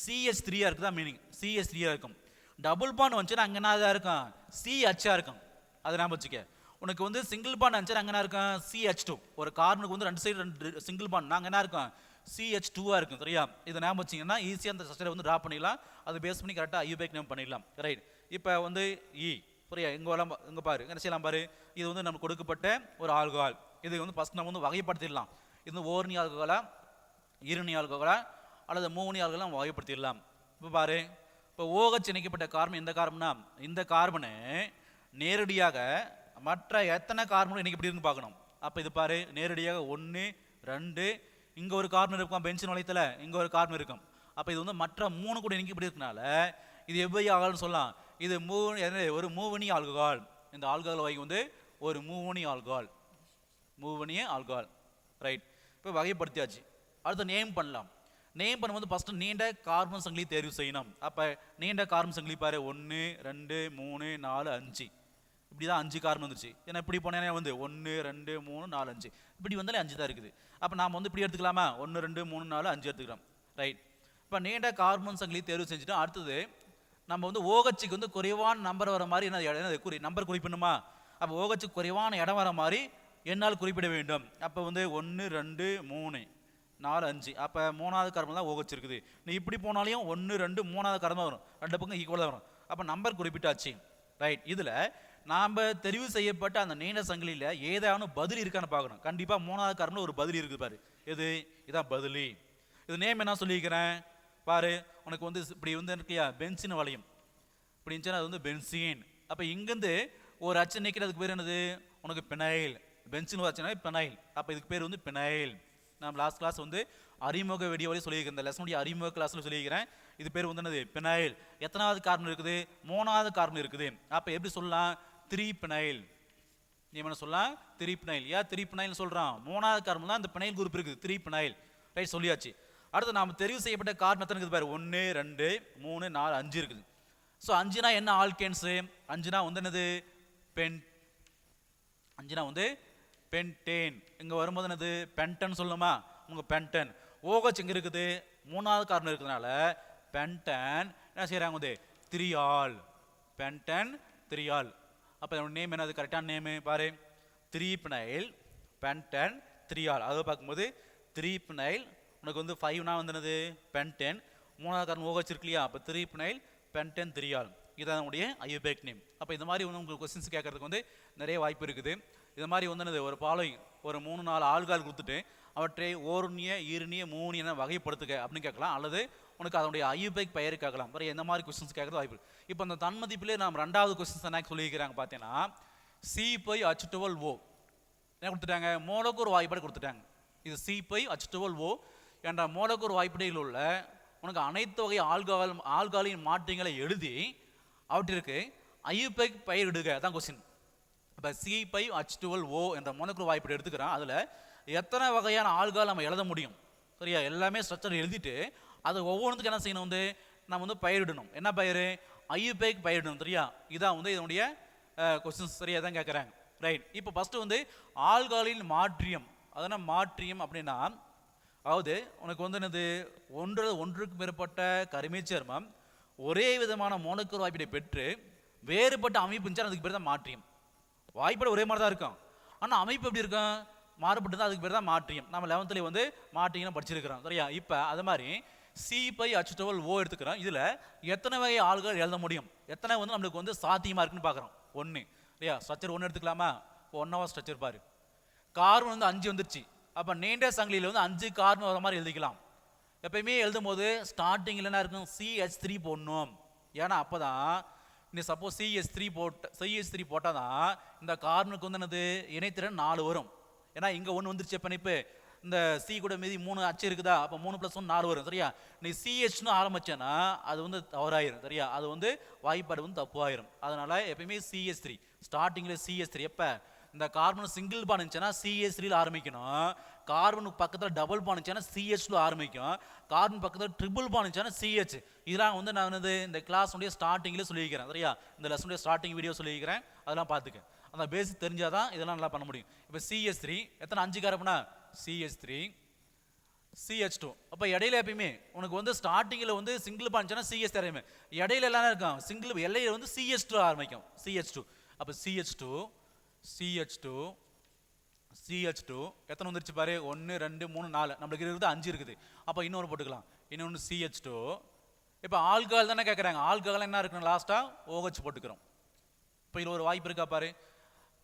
CH3 இருக்குதா மீனிங்? CH3 இருக்கும். டபுள் பாண்ட் வந்துச்சுன்னா அங்கே என்ன இருக்கும்? CH இருக்கும். அதை ஞாபகம் வச்சுக்க. உனக்கு வந்து சிங்கிள் பாண்ட் வந்துச்சுன்னா அங்கே என்ன இருக்கும்? CH2. ஒரு கார்பனுக்கு வந்து 2 சைடு 2 சிங்கிள் பாண்ட் அங்கே என்ன இருக்கும்? CH2 இருக்கும். சரியா? இதை ஞாபகம் வச்சிங்கன்னா ஈஸியாக அந்த ஸ்ட்ரக்சரை வந்து ட்ரா பண்ணிடலாம். அதை பேஸ் பண்ணி கரெக்டாக ஐயூபேக் நேம் பண்ணிடலாம். ரைட். இப்போ வந்து புரியா? இங்கே பாரு, என்ன செய்யலாம் பாரு. இது வந்து நமக்கு கொடுக்கப்பட்ட ஒரு ஆல்கஹால். இது வந்து ஃபஸ்ட் நம்ம வந்து வகைப்படுத்திடலாம். இது வந்து ஓரணி ஆல்கஹாலா, ஈரணி ஆல்கஹாலா அல்லது மூவணி ஆல்கஹாலா வகைப்படுத்திடலாம். இப்போ பாரு, இப்போ OH இணைக்கப்பட்ட கார்பன் எந்த கார்பனா? இந்த கார்பனு நேரடியாக மற்ற எத்தனை கார்பன் இணைக்கப்பட்டிருக்குன்னு பார்க்கணும். அப்போ இது பாரு, நேரடியாக 1 2 இங்கே ஒரு கார்பன் இருக்கும். பென்சின் வளையத்தில் இங்கே ஒரு கார்பன் இருக்கும். அப்போ இது வந்து மற்ற 3 கூட இணைக்கப்பட்டிருக்கனால இது எவ்வளவு ஆல்கஹால்னு சொல்லலாம்? இது ஒரு மூவணி ஆல்கஹால். இந்த ஆல்கஹால் வகை வந்து ஒரு மூவணி ஆல்கஹால். ரைட். இப்போ வகைப்படுத்தியாச்சு. அடுத்து நேம் பண்ணலாம். நேம் பண்ணும்போது ஃபஸ்ட்டு நீண்ட கார்பன் சங்கிலி தேர்வு செய்யணும். அப்போ நீண்ட கார்பன் சங்கிலி பாரு, 1 2 3 4 5 இப்படி தான் 5 கார்பன் வந்துச்சு. ஏன்னா இப்படி போனேன்னா வந்து 1 2 3 4 5 இப்படி வந்தாலே 5 தான் இருக்குது. அப்போ நாம் வந்து இப்படி எடுத்துக்கலாமா? 1 2 3 4 5 எடுத்துக்கிறோம். ரைட். இப்போ நீண்ட கார்பன் சங்கிலி தேர்வு செஞ்சுட்டோம். அடுத்தது நம்ம வந்து OHக்கு வந்து குறைவான நம்பர் வர மாதிரி என்ன நம்பர் குறிப்பிடணுமா? அப்போ OHக்கு குறைவான இடம் வர மாதிரி என்னால் குறிப்பிட வேண்டும். அப்போ வந்து 1 2 3 4 5 அப்போ மூணாவது கார்பன் தான் OH இருக்குது. நீ இப்படி போனாலையும் 1 2 மூணாவது கார்பன் வரும். 2 பக்கம் ஈக்குவலாக வரும். அப்போ நம்பர் குறிப்பிட்டாச்சு. ரைட். இதில் நாம் தெரிவு செய்யப்பட்ட அந்த நீண்ட சங்கிலியில் ஏதாவது பதில் இருக்கான்னு பார்க்கணும். கண்டிப்பாக மூணாவது கார்பனில் ஒரு பதில் இருக்குது பாரு. எது? இதான் பதிலி. இது நேம் என்ன சொல்லியிருக்கிறேன் பாரு. உனக்கு வந்து இப்படி வந்து இருக்கியா பென்சின் வளையம் இப்படி இருந்துச்சுன்னா அது வந்து பென்சீன். அப்போ இங்கேருந்து ஒரு அச்சு நிற்கிறதுக்கு பேர் என்னது? உனக்கு பினைல். Benzene அச்சுனா penile. அப்போ இதுக்கு பேர் வந்து பினைல். நான் லாஸ்ட் கிளாஸ் வந்து அறிமுக வீடியோவிலே சொல்லியிருக்கேன். இந்த லெசனுடைய அறிமுக கிளாஸில் சொல்லியிருக்கிறேன். இது பேர் வந்து என்னது? பினைல். எத்தனாவது கார்பன் இருக்குது? மூணாவது கார்பன் இருக்குது. அப்போ எப்படி சொல்லலாம்? 3 பினைல். நீ என்ன சொல்லலாம்? 3 பினைல். ஏன் 3 பினைல் சொல்கிறான்? மூணாவது கார்பன் தான் இந்த பினைல் குரூப் இருக்குது. 3 பினைல். ரைட், சொல்லியாச்சு. அடுத்து நாம் தெரிவு செய்யப்பட்ட கார்பன் எத்தனை இருக்குது பாரு? 1 2 3 4 5 இருக்குது. ஸோ 5னா என்ன ஆல்கேன்ஸு? 5னா வந்து என்னது? 5னா வந்து பென்டேன். இங்கே வரும்போது என்னது? பென்டன் சொல்லணுமா? உங்கள் பென்டன். OH எங்கே இருக்குது? மூணாவது கார்பன் இருக்கிறதுனால பென்டன் என்ன செய்கிறாங்க வந்து 3 ஆல். Ben 10 3 all. அப்போ என்னோட நேம் என்னது? கரெக்டான நேமு பாரு, 3 பினைல் பென்டன் 3 ஆல். அதை பார்க்கும்போது 3 பினைல் உனக்கு வந்து 5னா வந்து என்னது? பென்டென். மூணாவது கார்பன் OH இருக்கு இல்லையா? அப்போ 3 பினைல் பென்டென் 3 ஆல். இதான் உடைய ஐயூபேக் நேம். அப்போ இந்த மாதிரி வந்து உங்களுக்கு கொஸ்டின்ஸ் கேட்கறதுக்கு வந்து நிறைய வாய்ப்பு இருக்குது. இது மாதிரி வந்து என்னது? ஒரு ஃபாலோயிங் ஒரு 3 4 ஆல்கஹால் கொடுத்துட்டு அவற்றை ஓரணிய ஈரணிய மூணிய வகைப்படுத்துக அப்படின்னு கேட்கலாம். அல்லது உனக்கு அதனுடைய ஐயூபேக் பெயர் கேட்கலாம். வேறு எந்த மாதிரி கொஸ்டின்ஸ் கேட்கறது வாய்ப்பு. இப்போ அந்த தன்மதிப்பிலே நாம் 2வது கொஸ்டின்ஸ் என்ன சொல்லியிருக்கிறாங்க பார்த்தீங்கன்னா, C5H12O என்ன கொடுத்துட்டாங்க, மூலக்கூறு வாய்ப்பாடு கொடுத்துட்டாங்க. இது C5H12O என்ற மூலக்கூறு வாய்ப்படியில் உள்ள உனக்கு அனைத்து வகை ஆல்காலின் மாற்றங்களை எழுதி அவற்றிற்கு ஐயுபெக் பெயரிடுக தான் கொஸ்டின். இப்போ C5H12O என்ற மூலக்கூறு வாய்ப்படி எடுத்துக்கிறோம். அதில் எத்தனை வகையான ஆல்கால் நம்ம எழுத முடியும், சரியா? எல்லாமே ஸ்ட்ரக்சர் எழுதிட்டு அது ஒவ்வொன்றுத்துக்கு என்ன செய்யணும், நம்ம பெயரிடணும். என்ன பெயர்? ஐயுபெக் பெயரிடணும், சரியா? இதான் இதனுடைய கொஸ்டின்ஸ், சரியா தான் கேட்குறாங்க. ரைட். இப்போ ஃபஸ்ட்டு ஆல்காலின் மாற்றியம். அதனால் மாற்றியம் அப்படின்னா அதாவது உனக்கு என்னது, ஒன்றுக்கு மேற்பட்ட கரிமச் சேர்மம் ஒரே விதமான மூலக்கூறு வாய்ப்பை பெற்று வேறுபட்ட அமைப்பு இருந்துச்சு, அதுக்கு பேர் தான் மாற்றியம். வாய்ப்பாடு ஒரே மாதிரி தான் இருக்கும், ஆனால் அமைப்பு எப்படி இருக்கும், மாறுபட்டு தான், அதுக்கு பேர் தான் மாற்றியம். நம்ம 11th மாற்றியம் படிச்சிருக்கிறோம், சரியா? இப்போ அது மாதிரி C5H12O எடுத்துக்கிறோம். இதில் எத்தனை வகை ஆல்கால் எழுத முடியும், எத்தனை நம்மளுக்கு சாத்தியமாக இருக்குன்னு பார்க்குறோம். 1, சரியா? ஸ்ட்ரக்சர் 1 எடுத்துக்கலாமா? இப்போ 1வது ஸ்ட்ரக்சர் பாரு, கார்பன் 5 வந்துருச்சு. அப்போ நீண்ட சங்கிலியில் 5 கார்பன் வர மாதிரி எழுதிக்கலாம். எப்பயுமே எழுதும் போது ஸ்டார்டிங்கில் என்ன இருக்கும், CH3 போடணும். ஏன்னா அப்போ தான் நீ சப்போஸ் CH3 போட்டால் தான் இந்த கார்பனுக்கு என்னது இணைத்திறன் 4 வரும். ஏன்னா இங்கே 1 வந்துருச்சு. இப்போ இப்போ இந்த C கூட மீதி 3 அச்சு இருக்குதா, அப்போ 3 + 1 4 வரும், சரியா? நீ CHன்னு ஆரம்பிச்சேன்னா அது தவறாயிரும், சரியா? அது வாய்ப்பாடு தப்பாயிரும். அதனால எப்பயுமே CH3 ஸ்டார்டிங்கில் CH3. எப்போ இந்த கார்பன் சிங்கிள் பாண்ட் இருந்துச்சுன்னா CH3ல ஆரம்பிக்கணும். கார்பனுக்கு பக்கத்தில் டபுள் பாண்ட் இருந்துச்சுன்னா CH2 ஆரம்பிக்கும். கார்பன் பக்கத்தில் ட்ரிபிள் பாண்ட் இருந்துச்சுன்னா CH. இதெல்லாம் நான் இந்த கிளாஸுடைய ஸ்டார்டிங்கில் சொல்லியிருக்கிறேன், சரியா? இந்த லெசனுடைய ஸ்டார்டிங் வீடியோ சொல்லியிருக்கிறேன், அதெல்லாம் பார்த்துக்க. அந்த பேசிக் தெரிஞ்சாதான் இதெல்லாம் நல்லா பண்ண முடியும். இப்போ CH3 எத்தனை 5 கார்பனா, CH3 CH2. அப்போ இடையில எப்பயுமே உனக்கு ஸ்டார்டிங்கில் சிங்கிள் பாண்ட் இருந்துச்சுன்னா CH தெரியுமே, இடையில எல்லாம் இருக்கும் சிங்கிள், எல்லையில் CH2 ஆரம்பிக்கும், CH2. அப்போ CH2 எத்தனை வந்துருச்சு பாரு, 1 2 3 4, நம்மளுக்கு இருக்குது 5 இருக்குது. அப்போ இன்னொன்று போட்டுக்கலாம், இன்னொன்று CH2. இப்போ ஆல்கஹால் தானே கேட்குறாங்க, ஆல்கஹால் என்ன இருக்கணும், லாஸ்ட்டாக OH போட்டுக்கிறோம். இப்போ இதில் ஒரு வாய்ப்பு இருக்கா பாரு,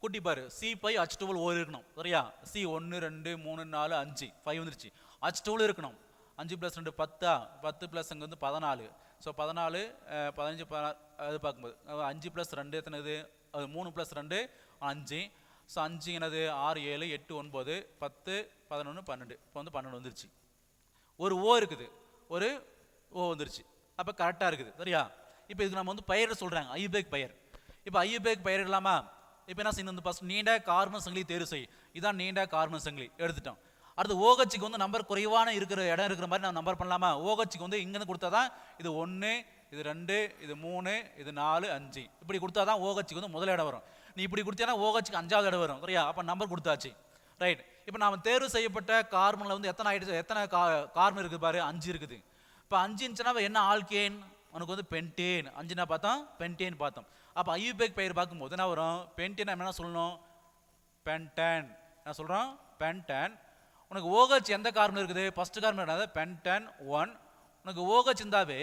கூட்டி பாரு, C5H12O இருக்கணும், சரியா? C 1 2 3 4 5 5 வந்துருச்சு. H12 இருக்கணும், 5 + 2 10, 10 + அங்கே 14. ஸோ 14 15 அது பார்க்கும்போது 5 + 2 எத்தனை இது, அது 3 + 2 5. ஸோ 5 என்னது 6 7 8 9 10 11 12. இப்போ 12 வந்துருச்சு. ஒரு O இருக்குது, ஒரு O வந்துருச்சு. அப்போ கரெக்டாக இருக்குது, சரியா? இப்போ இதுக்கு நம்ம பெயர் சொல்கிறாங்க, ஐயுபெக் பெயர். இப்போ ஐயுபெக் பெயர் இல்லாமா, இப்போ என்ன செய்யணும், ஃபஸ்ட் நீண்ட கார்பன் சங்கிலி தேர்வு செய். இதான் நீண்ட கார்பன் சங்கிலி எடுத்துட்டோம். அடுத்து OHக்கு நம்பர் குறைவான இருக்கிற இடம் இருக்கிற மாதிரி நான் நம்பர் பண்ணலாமா? OHக்கு இங்கேருந்து கொடுத்தா தான் இது 1 இது 2 இது 3 இது 4 5 இப்படி கொடுத்தா தான் OHக்கு முதல் இடம் வரும். நீ இப்படி கொடுத்தீங்கன்னா OHக்கு 5வது இடம் வரும், சரியா? அப்போ நம்பர் கொடுத்தாச்சு, ரைட். இப்போ நாம் தேர்வு செய்யப்பட்ட கார்பனில் எத்தனை ஆயிடுச்சு, எத்தனை கார்பன் இருக்குது பாரு, 5 இருக்குது. இப்போ 5 இருந்துச்சுன்னா என்ன ஆல்கேன், உனக்கு பென்டேன். 5னா பார்த்தோம், பென்டேன் பார்த்தோம். அப்போ ஐயுபெக் பெயர் பார்க்கும்போது என்ன வரும், பென்டேன் என்ன சொல்லணும், பென்டன். என்ன சொல்கிறோம், பென்டன். உனக்கு OH எந்த கார்பன் இருக்குது, ஃபர்ஸ்ட் கார்பன் என்னது, பென்டன் 1. உனக்கு OH இருந்தாவே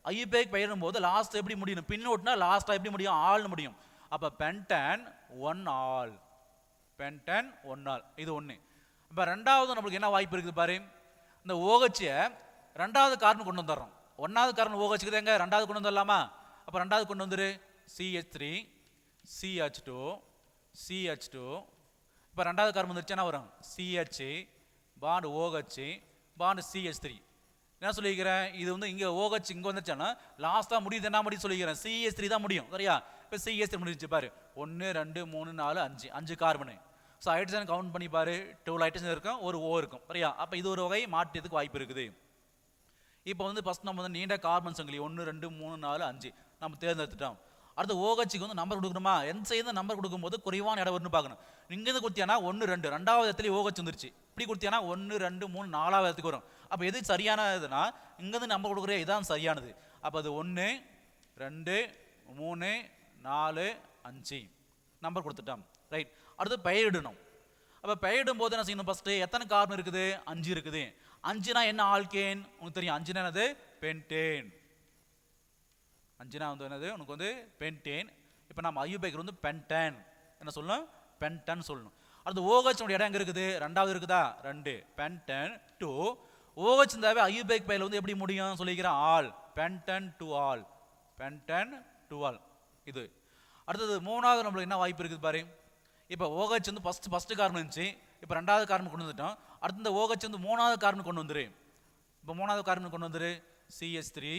ஐயுபெக் பெயரும் போது லாஸ்ட் எப்படி முடியும், பின்னோட்டினா லாஸ்ட்டாக எப்படி முடியும், ஆள்னு முடியும். அப்போ பென்டன் 1 ஆல், பென்டன் 1 ஆல், இது 1. இப்போ ரெண்டாவது நம்மளுக்கு என்ன வாய்ப்பு இருக்குது பாரு, இந்த OH-ஐ ரெண்டாவது கார்பன் கொண்டு வந்துடுறோம். 1வது கார்பன் OH எங்க, ரெண்டாவது கொண்டு வந்துடலாமா? அப்போ ரெண்டாவது கொண்டு வந்துரு, CH3 CH2. இப்போ ரெண்டாவது கார்பன் வந்துருச்சுன்னா வரும் CH bond OH bond CH3. என்ன சொல்லிக்கிறேன், இது இங்கே OH இங்கே வந்துருச்சானா லாஸ்ட்டாக முடியுது, என்ன முடியும் சொல்லிக்கிறேன், CH3 தான் முடியும், சரியா? இப்போ CH3 முடிஞ்சிச்சு பாரு, 1 2 3 4 5 கார்பனு. ஸோ ஹைட்ரஜன் கவுண்ட் பண்ணி பாரு, 12 ஹைட்ரஜன் இருக்கும், ஒரு O இருக்கும், சரியா? அப்போ இது ஒரு வகை மாற்றத்துக்கு வாய்ப்பு இருக்குது. இப்போ ஃபஸ்ட் நம்ம நீண்ட கார்பன் சங்கிலி 1 2 3 4 5 நம்ம தேர்ந்தெடுத்துட்டோம். அடுத்து OHக்கு நம்பர் கொடுக்கணுமா, எந்த சைடு நம்பர் கொடுக்கும்போது குறைவான இடம் வரும்னு பார்க்கணும். இங்கேருந்து கொடுத்தியானா 1 2 ரெண்டாவது இடத்துல OH வந்துருச்சு. இப்படி கொடுத்தியானா 1 2 3 4வது இடத்துக்கு வரும். அப்போ எது சரியானதுன்னா இங்கேருந்து நம்பர் கொடுக்குற இதான் சரியானது. அப்போ அது 1 2 3 4 5 நம்பர் கொடுத்துட்டோம், ரைட். அடுத்து பெயரிடணும். அப்போ பெயரிடும் போது என்ன செய்யணும், ஃபஸ்ட்டு எத்தனை கார்பன் இருக்குது, 5 இருக்குது. 5னா என்ன ஆல்கேன் உனக்கு தெரியும், 5னா என்னது, பென்டேன். 5னா என்னது உனக்கு பென்டேன். இப்போ நம்ம ஐயுபெக் பென்டன் என்ன சொல்லணும், பென்டன் சொல்லணும். அடுத்து OH இடம் எங்கே இருக்குது, ரெண்டாவது இருக்குதா, 2 பென்டன் 2. OH இருந்தாவே ஐயுபெக் பெயர் எப்படி முடியும் சொல்லிக்கிறேன், all, Ben 10 2 all, Ben 10 2 all இது. அடுத்தது மூணாவது நம்மளுக்கு என்ன வாய்ப்பு இருக்குது பாரு. இப்போ OH வந்து ஃபஸ்ட்டு கார்பன் இருந்துச்சு, இப்போ ரெண்டாவது கார்பன் கொண்டு வந்துட்டோம். அடுத்து இந்த OH வந்து மூணாவது கார்பன் கொண்டு வந்துரு. இப்போ மூணாவது கார்பன் கொண்டு வந்துரு. CH3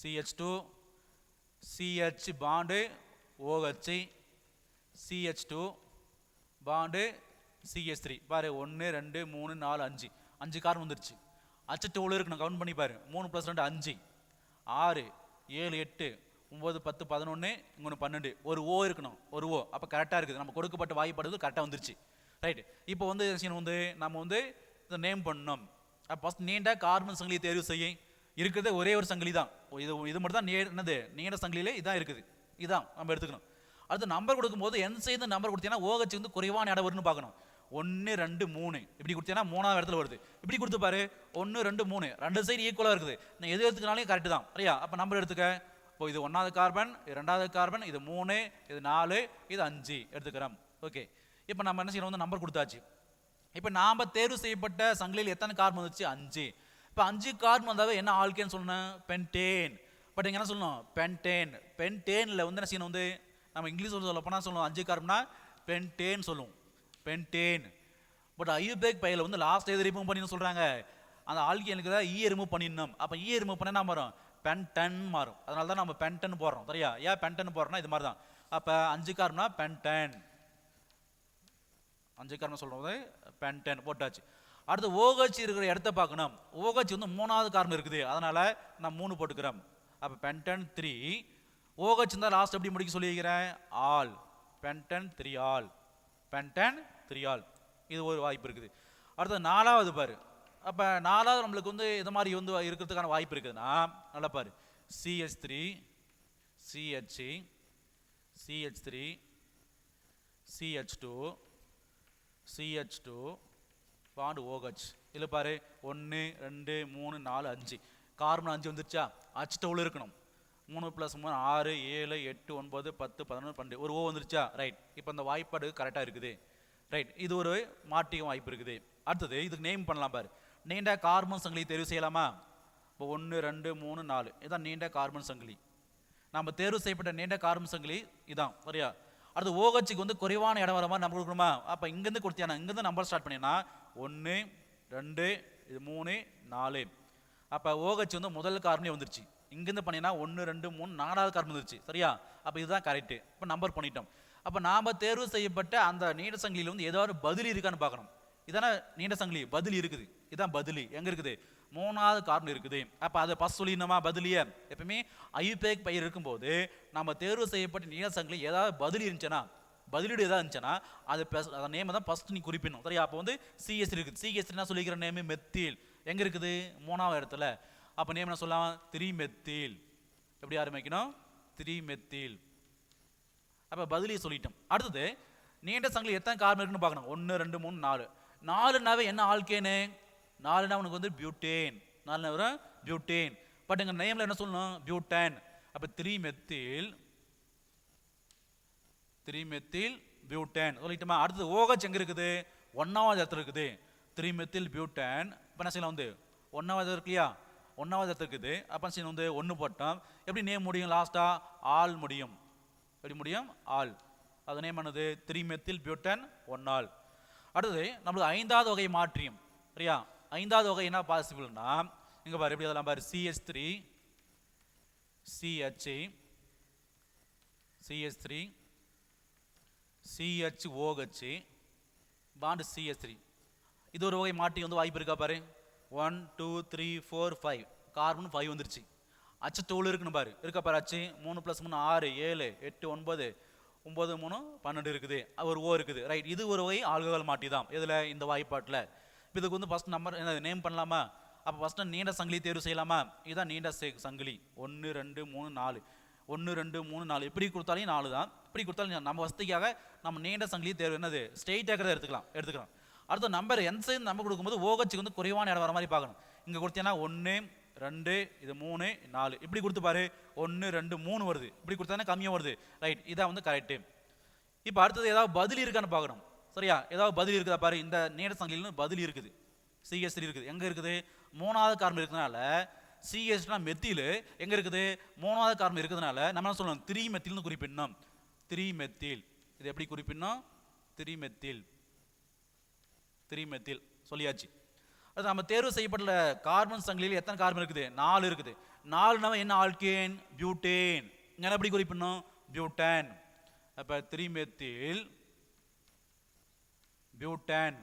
CH2 CH bond OH CH2 bond CH3 பாரு 1 2 3 4 5 5 கார்பன் வந்துருச்சு. அச்சட்டு எவ்வளோ இருக்கு நான் கவுண்ட் பண்ணி பாரு. 3 + 2 5 6 7 8 9 10 11 இங்கே 12 ஒரு ஓ இருக்கணும், ஒரு ஓ. அப்போ கரெக்டாக இருக்குது, நம்ம கொடுக்கப்பட்ட வாய்ப்பாடு கரெக்டாக வந்துருச்சு. ரைட். இப்போ வந்து நம்ம வந்து இதை நேம் பண்ணணும். ஃபஸ்ட் நீண்ட கார்பன் சங்கிலியை தேர்வு செய்ய இருக்கிறது ஒரே ஒரு சங்கிலி தான். இது மட்டும் தான் என்னது நீண்ட சங்கிலியிலே இதான் இருக்குது, இதான் நம்ம எடுத்துக்கணும். அடுத்து நம்பர் கொடுக்கும்போது எந்த சைடு நம்பர் கொடுத்தீங்கன்னா OH வந்து குறைவான இடம் வரும்னு பார்க்கணும். 1 2 3 இப்படி கொடுத்தீங்கன்னா மூணாவது இடத்துல வருது. இப்படி கொடுத்து பாரு 1 2 3 ரெண்டு சைடு ஈக்குவலாக இருக்குது. நான் எது எடுத்துக்கினாலே கரெக்டு தான், சரியா? அப்போ நம்பர் எடுத்துக்க. இப்போ இது 1வது கார்பன், இது 2வது கார்பன், இது 3, இது 4, இது 5 எடுத்துக்கிறோம். ஓகே. இப்போ நம்ம என்ன செய்யணும், வந்து நம்பர் கொடுத்தாச்சு. இப்போ நாம் தேர்வு செய்யப்பட்ட சங்கிலியில் எத்தனை கார்பன் வந்துச்சு? 5. இப்போ 5 கார்பன் வந்தாவே என்ன ஆல்கேன்னு சொல்லணும்? பென்டேன். பட் இங்கே என்ன சொல்லணும்? பென்டேன். பென்டேனில் வந்து என்ன செய்யணும், வந்து நம்ம இங்கிலீஷ் சொல்லப்போனால் சொல்லணும் 5 கார்பனா பென்டேன் சொல்லுவோம், பென்டேன். பட் ஐயூபேக் பையில் வந்து லாஸ்ட் எது ரிமூவ் பண்ணின்னு சொல்கிறாங்க, அந்த ஆல்கேனுக்கு தான் ஈயை ரிமூவ் பண்ணிடணும். அப்போ ஈயை ரிமூவ் பண்ண என்ன மாறும்? பென்டன் மாறும். அதனால தான் நம்ம பென்டன் போடுறோம், சரியா? ஏன் பென்டன் போடுறோம்னா இது மாதிரி தான். அப்போ 5 கார்பனா பென்டன், 5 கார்பன் சொல்கிறது பென்டன் போட்டாச்சு. அடுத்து OH இருக்கிற இடத்த பார்க்கணும். OH வந்து 3வது கார்பன் இருக்குது, அதனால் நான் 3 போட்டுக்கிறேன். அப்போ பென்டன் 3. OH இருந்தால் லாஸ்ட் எப்படி முடிக்க சொல்லியிருக்கிறேன்? All. Ben 10 3 all, Ben 10 3 all. இது ஒரு வாய்ப்பு இருக்குது. அடுத்து 4வது பாரு. அப்போ 4வது நம்மளுக்கு வந்து இது மாதிரி வந்து இருக்கிறதுக்கான வாய்ப்பு இருக்குதுன்னா நல்லா பாரு. CH3 CH CH3 CH2 CH2 bond OH. இதில் பாரு 1 2 3 4 5 கார்பன் 5 வந்துருச்சா? அச்சுட்டு உள்ள இருக்கணும். 3 + 3 6 7 8 9 10 11 12 ஒரு ஓ வந்துருச்சா? ரைட். இப்போ இந்த வாய்ப்பாடு கரெக்டாக இருக்குது. ரைட். இது ஒரு மாற்றியும் வாய்ப்பு இருக்குது. அடுத்தது இதுக்கு நேம் பண்ணலாம் பாரு. நீண்ட கார்பன் சங்கிலி தேர்வு செய்யலாமா? இப்போ 1 2 3 4 இதான் நீண்ட கார்பன் சங்கிலி. நம்ம தேர்வு செய்யப்பட்ட நீண்ட கார்பன் சங்கிலி இதான், சரியா? அடுத்து OHக்கு வந்து குறைவான இடம் வர மாதிரி நம்ம கொடுக்கணுமா? அப்போ இங்கேருந்து கொடுத்தியானா, இங்கேருந்து நம்பர் ஸ்டார்ட் பண்ணினா 1 2 இது 3 4. அப்போ OH வந்து முதல் கார்பனே வந்துருச்சு. இங்கேருந்து பண்ணினா 1 2 3 4வது கார்பன் வந்துருச்சு, சரியா? அப்போ இதுதான் கரெக்டு. இப்போ நம்பர் பண்ணிட்டோம். அப்போ நாம் தேர்வு செய்யப்பட்ட அந்த நீண்ட சங்கிலியில் வந்து ஏதாவது பதிலி இருக்கான்னு பார்க்கணும். இதான நீண்ட சங்கிலி, பதிலி இருக்குது. இதான் பதிலி. எங்கே இருக்குது? 3வது கார்பன் இருக்குது. அப்போ அதை ஃபஸ்ட் சொல்லிடணுமா பதிலியை? எப்பவுமே ஐயூபேக் பயிர் இருக்கும்போது நம்ம தேர்வு செய்யப்பட்ட நீண்ட சங்கிலி ஏதாவது பதிலி இருந்துச்சுன்னா, பதிலீடு ஏதாவது இருந்துச்சுன்னா அதை நேமை தான் ஃபஸ்ட் நீ குறிப்பிடணும், சரியா? அப்போ வந்து CH3 இருக்குது. CH3 என்ன சொல்லிக்கிற நேமு? மெத்தில். எங்கே இருக்குது? 3வது இடத்துல. அப்போ நேம் என்ன சொல்லலாம்? 3 மெத்தில். எப்படி ஆரம்பிக்கணும்? 3 மெத்தில். அப்போ பதிலியை சொல்லிட்டோம். அடுத்தது நீண்ட சங்கிலி எத்தனை கார்பன் இருக்குன்னு பார்க்கணும். 1 2 3 4. 4னாவே என்ன ஆல்கேனு? 4னா உனக்கு வந்து பியூட்டேன். 4னா வரும் பியூட்டேன். பட் எங்கள் நேமில் என்ன சொல்லணும்? பியூட்டன். அப்போ 3 மெத்தில் பியூட்டன் சொல்லிட்டோமா? அடுத்தது OH எங்கே இருக்குது? 1வது இடத்துல இருக்குது. 3 மெத்தில் பியூட்டன். இப்போ என்ன செய்யலாம்? வந்து 1வது இருக்கு இல்லையா? 1வது இடத்துல இருக்குது. அப்போ என்ன செய்யணும்? வந்து 1 போட்டோம். எப்படி நேம் முடியும்? லாஸ்ட்டாக ஆல் முடியும். எப்படி முடியும்? ஆல். அது நேம் ஆனது 3 மெத்தில் பியூட்டன் 1 ஆல். அடுத்தது நம்மளுக்கு 5வது வகை மாற்றியும், சரியா? 5வது வகை என்ன பாசிபிள்னா இங்கே பாரு. எப்படி அதெல்லாம் பாரு. CH3 CHOH bond CH3. இது ஒரு வகை மாற்றி வந்து வாய்ப்பு இருக்கா பாரு. 1 2 3 4 5 கார்பன் 5 வந்துருச்சு. அச்சு தோல் இருக்குன்னு பாரு. இருக்கா பாரு அச்சு. 3 + 3 6 7 8 9 9 3 12 இருக்குது. ஒரு ஓ இருக்குது. ரைட். இது ஒரு வகை ஆல்கஹால் மாட்டி தான். இதில் இந்த வாய்ப்பாட்டில் இப்போ இதுக்கு வந்து ஃபஸ்ட் நம்பர் நேம் பண்ணலாமா? அப்போ ஃபஸ்ட்டு நீண்ட சங்கிலி தேர்வு செய்யலாமா? இதுதான் நீண்ட சங்கிலி. 1 2 3 4 1 2 3 4 இப்படி கொடுத்தாலும் 4 தான். இப்படி கொடுத்தாலும் நம்ம வசதிக்காக நம்ம நீண்ட சங்கிலி தேர்வு என்னது ஸ்ட்ரெயிட்டாக எடுத்துக்கலாம். அடுத்த நம்பர் எந்த சைடு நம்பர் கொடுக்கும்போது OHக்கு வந்து குறைவான இடம் வர மாதிரி பார்க்கணும். இங்கே கொடுத்தீங்கன்னா 1 2 இது 3 4 இப்படி கொடுத்து பாரு. 1 2 3 வருது. இப்படி கொடுத்தாங்கன்னா கம்மியாக வருது. ரைட். இதான் வந்து கரெக்டு. இப்போ அடுத்தது ஏதாவது பதிலி இருக்கான்னு பார்க்கணும், சரியா? ஏதாவது பதிலி இருக்குதா பாரு. இந்த நீண்ட சங்கிலின்னு பதிலி இருக்குது. CH3 இருக்குது. எங்கே இருக்குது? 3வது கார்பன் இருக்கிறதுனால சிஹெச்னா மெத்தில் எங்கே இருக்குது, 3வது கார்பன் இருக்கிறதுனால நம்ம என்ன சொல்லணும், 3 மெத்தில்னு குறிப்பிடணும். 3 மெத்தில். இது எப்படி குறிப்பிடணும், 3 மெத்தில். 3 மெத்தில் சொல்லியாச்சு. அது நம்ம தேர்வு செய்யப்பட்ட கார்பன் சங்கிலியில் எத்தனை கார்பன் இருக்குது, 4 இருக்குது. 4னா என்ன, ஆல்கேன், பியூட்டேன். இங்கே எப்படி குறிப்பிடணும், பியூட்டான். அப்போ 3 மெத்தில் பியூட்டான்.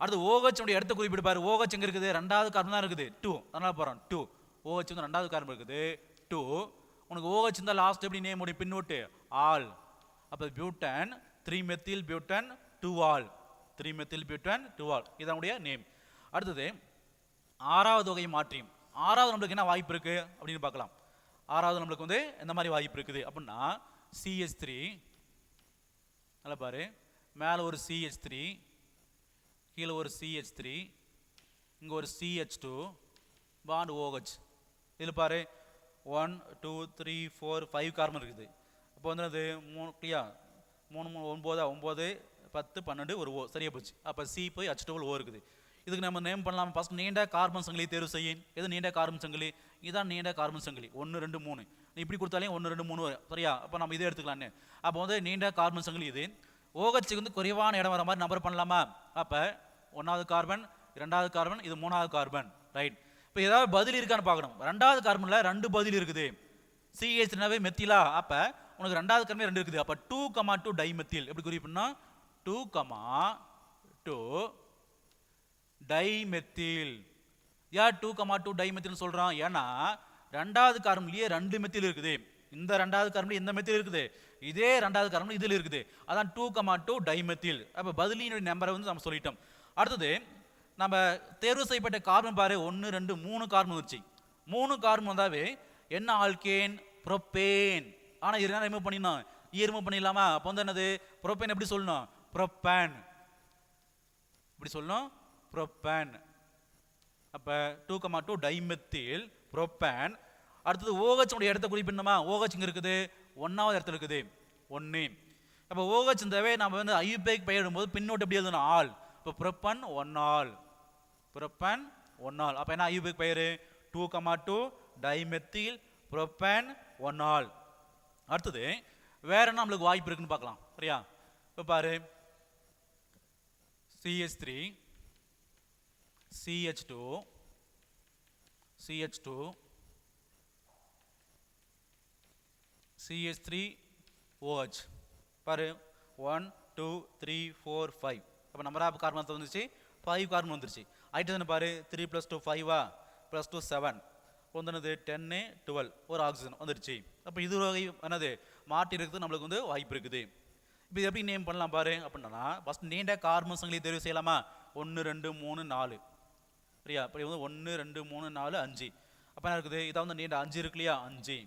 அடுத்து OH உடைய இடத்த குறிப்பிட்டு பாரு. OH எங்க இருக்குது, 2வது கார்பன் தான் இருக்குது, 2. அதனால போறோம் 2. OH வந்து 2வது கார்பன் இருக்குது 2. உனக்கு OH இருந்தால் லாஸ்ட் எப்படி நேம் முடியும், பின்னோட்டு ஆல். அப்போ பியூட்டான் 3 மெத்தில் பியூட்டான் 2 ஆல். 3 மெத்தில் பியூட்டான் 2 ஆல் இதனுடைய நேம். அடுத்தது 6வது வகை மாற்றியும். 6வது நம்மளுக்கு என்ன வாய்ப்பு இருக்கு அப்படின்னு பார்க்கலாம். 6வது நம்மளுக்கு வந்து எந்த மாதிரி வாய்ப்பு இருக்குது அப்படின்னா, CH3 நல்லா பாரு, மேலே ஒரு CH3, கீழே ஒரு CH3, இங்கே ஒரு CH2 பாண்ட் OH. இதில் பாரு 1 2 3 4 5 கார்பன் இருக்குது. இப்போ வந்து அது 3 கிளியா 3 3 9 9 10 12 ஒரு O சரியா போச்சு. அப்போ C போய் H2O இருக்குது. இதுக்கு நம்ம நேம் பண்ணலாம். ஃபர்ஸ்ட் நீண்ட கார்பன் சங்கிலி தேர்வு செய்யும். எது நீண்ட கார்பன் சங்கிலி, இதான் நீண்ட கார்பன் சங்கிலி 1 2 3. நீ இப்படி கொடுத்தாலே 1 2 3 சரியா. அப்போ நம்ம இதே எடுத்துக்கலான்னு. அப்போ வந்து நீண்ட கார்பன் சங்கிலி இது. OH வந்து குறைவான இடம் வர மாதிரி நம்பர் பண்ணலாமா. அப்போ 1வது கார்பன் 2வது கார்பன் இது 3வது கார்பன் ரைட். இப்போ ஏதாவது பதில் இருக்கான்னு பார்க்கணும். 2வது கார்பனில் 2 பதில் இருக்குது. CH3 மெத்திலா, அப்போ உனக்கு 2வது கார்பன் 2 இருக்குது. அப்போ 2,2 டைமெத்தில் எப்படி குறிப்பிடணும், 2,2 டைமெத்தில். ஏன் 2,2 டைமெத்தில் சொல்கிறோம், ஏன்னா 2வது கார்பன்லேயே 2 மெத்தில் இருக்குது. இந்த 2வது கார்பன் எந்த மெத்தில் இருக்குது, இதே 2வது கார்பன் இதில் இருக்குது. அதான் 2,2 டைமெத்தில். அப்போ பதிலினுடைய நம்பரை வந்து நம்ம சொல்லிட்டோம். அடுத்தது நம்ம தேர்வு செய்யப்பட்ட கார்பன் பாரு, 1 2 3 கார்பன் வந்துச்சு. 3 கார்பன் வந்தாவே என்ன ஆல்கேன், ப்ரோப்பேன். ஆனால் இது என்ன ரிமூவ் பண்ணிடணும், ரிமூவ் பண்ணிடலாமா. அப்போ வந்து என்னது, ப்ரோப்பேன் எப்படி சொல்லணும், ப்ரோப்பான். இப்படி சொல்லணும் ப்ரோப்பான். அப்போ 2,2 டைமெத்தில் ப்ரோப்பான். அடுத்தது OH உடைய இடத்த குறிப்பிடணுமா. OH இங்கே இருக்குது, 1வது இடத்துல இருக்குது 1. அப்போ OH இந்தவே நம்ம வந்து ஐயூபேக் பெயரிடும்போது பின்னோட்டு எப்படி எழுதணும், ஆல். இப்போ ப்ரோப்பன் 1 ஆல், ப்ரோப்பன் 1 ஆல். அப்போ என்ன ஐயூபேக் பெயர், 2,2 டைமெத்தில் ப்ரோப்பன் 1 ஆல். அடுத்தது வேற என்ன நம்மளுக்கு வாய்ப்பு இருக்குன்னு பார்க்கலாம் சரியா. இப்போ பாரு CH3 CH2 CH2 CH3 OH பாரு 1 2 3 4 5. அப்போ நம்பர் ஆஃப் கார்பன் வந்துருச்சு, 5 கார்பன் வந்துருச்சு. ஹைட்ரஜன் பாரு 3 + 2 5 + 2 7 வந்துனது 10 12 ஒரு ஆக்சிஜன் வந்துருச்சு. அப்போ இது வகை என்னது மாற்றி இருக்குது, நம்மளுக்கு வந்து வாய்ப்பு இருக்குது. இப்போ இது எப்படி நேம் பண்ணலாம் பாரு அப்படின்னா, ஃபர்ஸ்ட் நீண்ட கார்பன் சங்கிலி தேர்வு செய்யலாமா. 1 2 3 4 சரியா. அப்படி வந்து 1 2 3 4 5. அப்போ என்ன இருக்குது, இதான் வந்து நீண்ட 5 இருக்கு இல்லையா, 5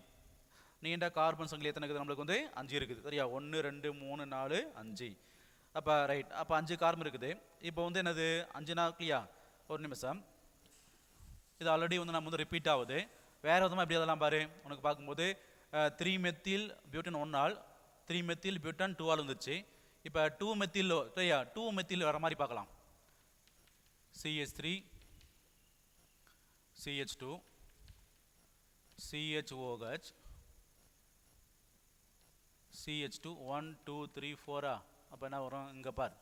நீண்ட கார்பன் சங்கிலி எத்தனை இருக்குது, நம்மளுக்கு வந்து 5 இருக்குது சரியா. 1 2 3 4 5. அப்போ ரைட், அப்போ 5 கார்பன் இருக்குது. இப்போ வந்து என்னது 5னா இல்லையா, ஒரு நிமிஷம். இது ஆல்ரெடி வந்து நம்ம வந்து ரிப்பீட் ஆகுது. வேறு விதமாக எப்படி அதெல்லாம் பாரு உனக்கு பார்க்கும்போது 3 methyl butane 1 all, 3 methyl butane 2 all வந்துருச்சு. இப்போ 2 மெத்தில் சரியா, 2 மெத்தில் வர மாதிரி பார்க்கலாம். CH3 CH2 CHOH CH2 1 2 3 4. அப்போ என்ன வரும், இங்கே பார்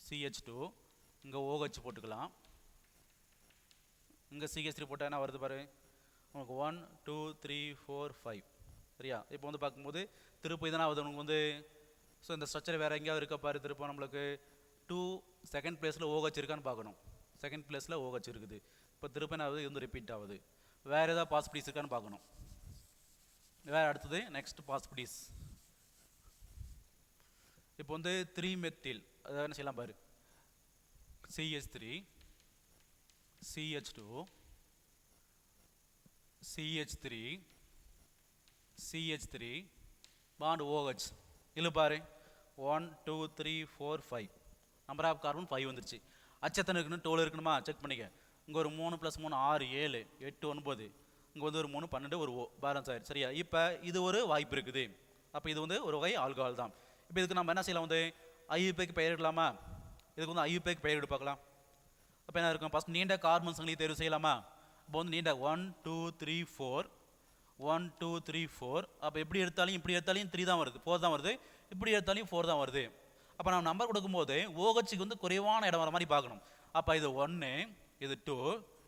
CH2 இங்கே OH போட்டுக்கலாம். இங்கே CH3 போட்டால் என்ன வருது பாரு உனக்கு 1 2 3 4 5 சரியா. இப்போ வந்து பார்க்கும்போது திருப்ப இதனால் ஆகுது உனக்கு வந்து. ஸோ இந்த ஸ்ட்ரக்சர் வேறு எங்கேயாவது இருக்க பாரு. திருப்ப நம்மளுக்கு 2 செகண்ட் பிளேஸில் OH இருக்கான்னு பார்க்கணும். செகண்ட் பிளேஸில் OH இருக்குது. இப்போ திருப்ப என்ன ஆகுது, இது வந்து ரிப்பீட் ஆகுது. வேறு ஏதாவது பாசிபிலிட்டிஸ் இருக்கான்னு பார்க்கணும். வேறு அடுத்தது நெக்ஸ்ட் பாசிபிலிட்டிஸ். இப்போ வந்து 3 மெத்தில் அதாவது என்ன செய்யலாம் பாரு, CH3 CH2 CH3 CH3 bond OH இல்லை பாரு 1 2 3 4 5. நம்பர் ஆஃப் கார்பன் 5 வந்துருச்சு. அச்சத்தனை இருக்குன்னு 12 இருக்கணுமா, செக் பண்ணிக்க. இங்கே ஒரு 3 + 3 6 7 8 9. இங்கே வந்து ஒரு 3 12 ஒரு பேலன்ஸ் ஆயிடுச்சு சரியா. இப்போ இது ஒரு வாய்ப்பு இருக்குது. அப்போ இது வந்து ஒரு வகை ஆல்கஹால் தான். இப்போ இதுக்கு நம்ம என்ன செய்யலாம், வந்து ஐயூபேக்கு பெயரிடலாமா. இதுக்கு வந்து ஐயூபேக்கு பெயரிடு பார்க்கலாம். அப்போ என்ன இருக்கும், ஃபஸ்ட் நீண்ட கார்பன் சங்கிலி தேர்வு செய்யலாமா. இப்போ வந்து நீண்ட 1 2 3 4 1 2 3 4. அப்போ எப்படி எடுத்தாலும் இப்படி எடுத்தாலும் 3 தான் வருது, 4 தான் வருது, இப்படி எடுத்தாலும் 4 தான் வருது. அப்போ நம்ம நம்பர் கொடுக்கும்போது ஓஹெச்சுக்கு வந்து குறைவான இடம் வர மாதிரி பார்க்கணும். அப்போ இது 1, இது 2,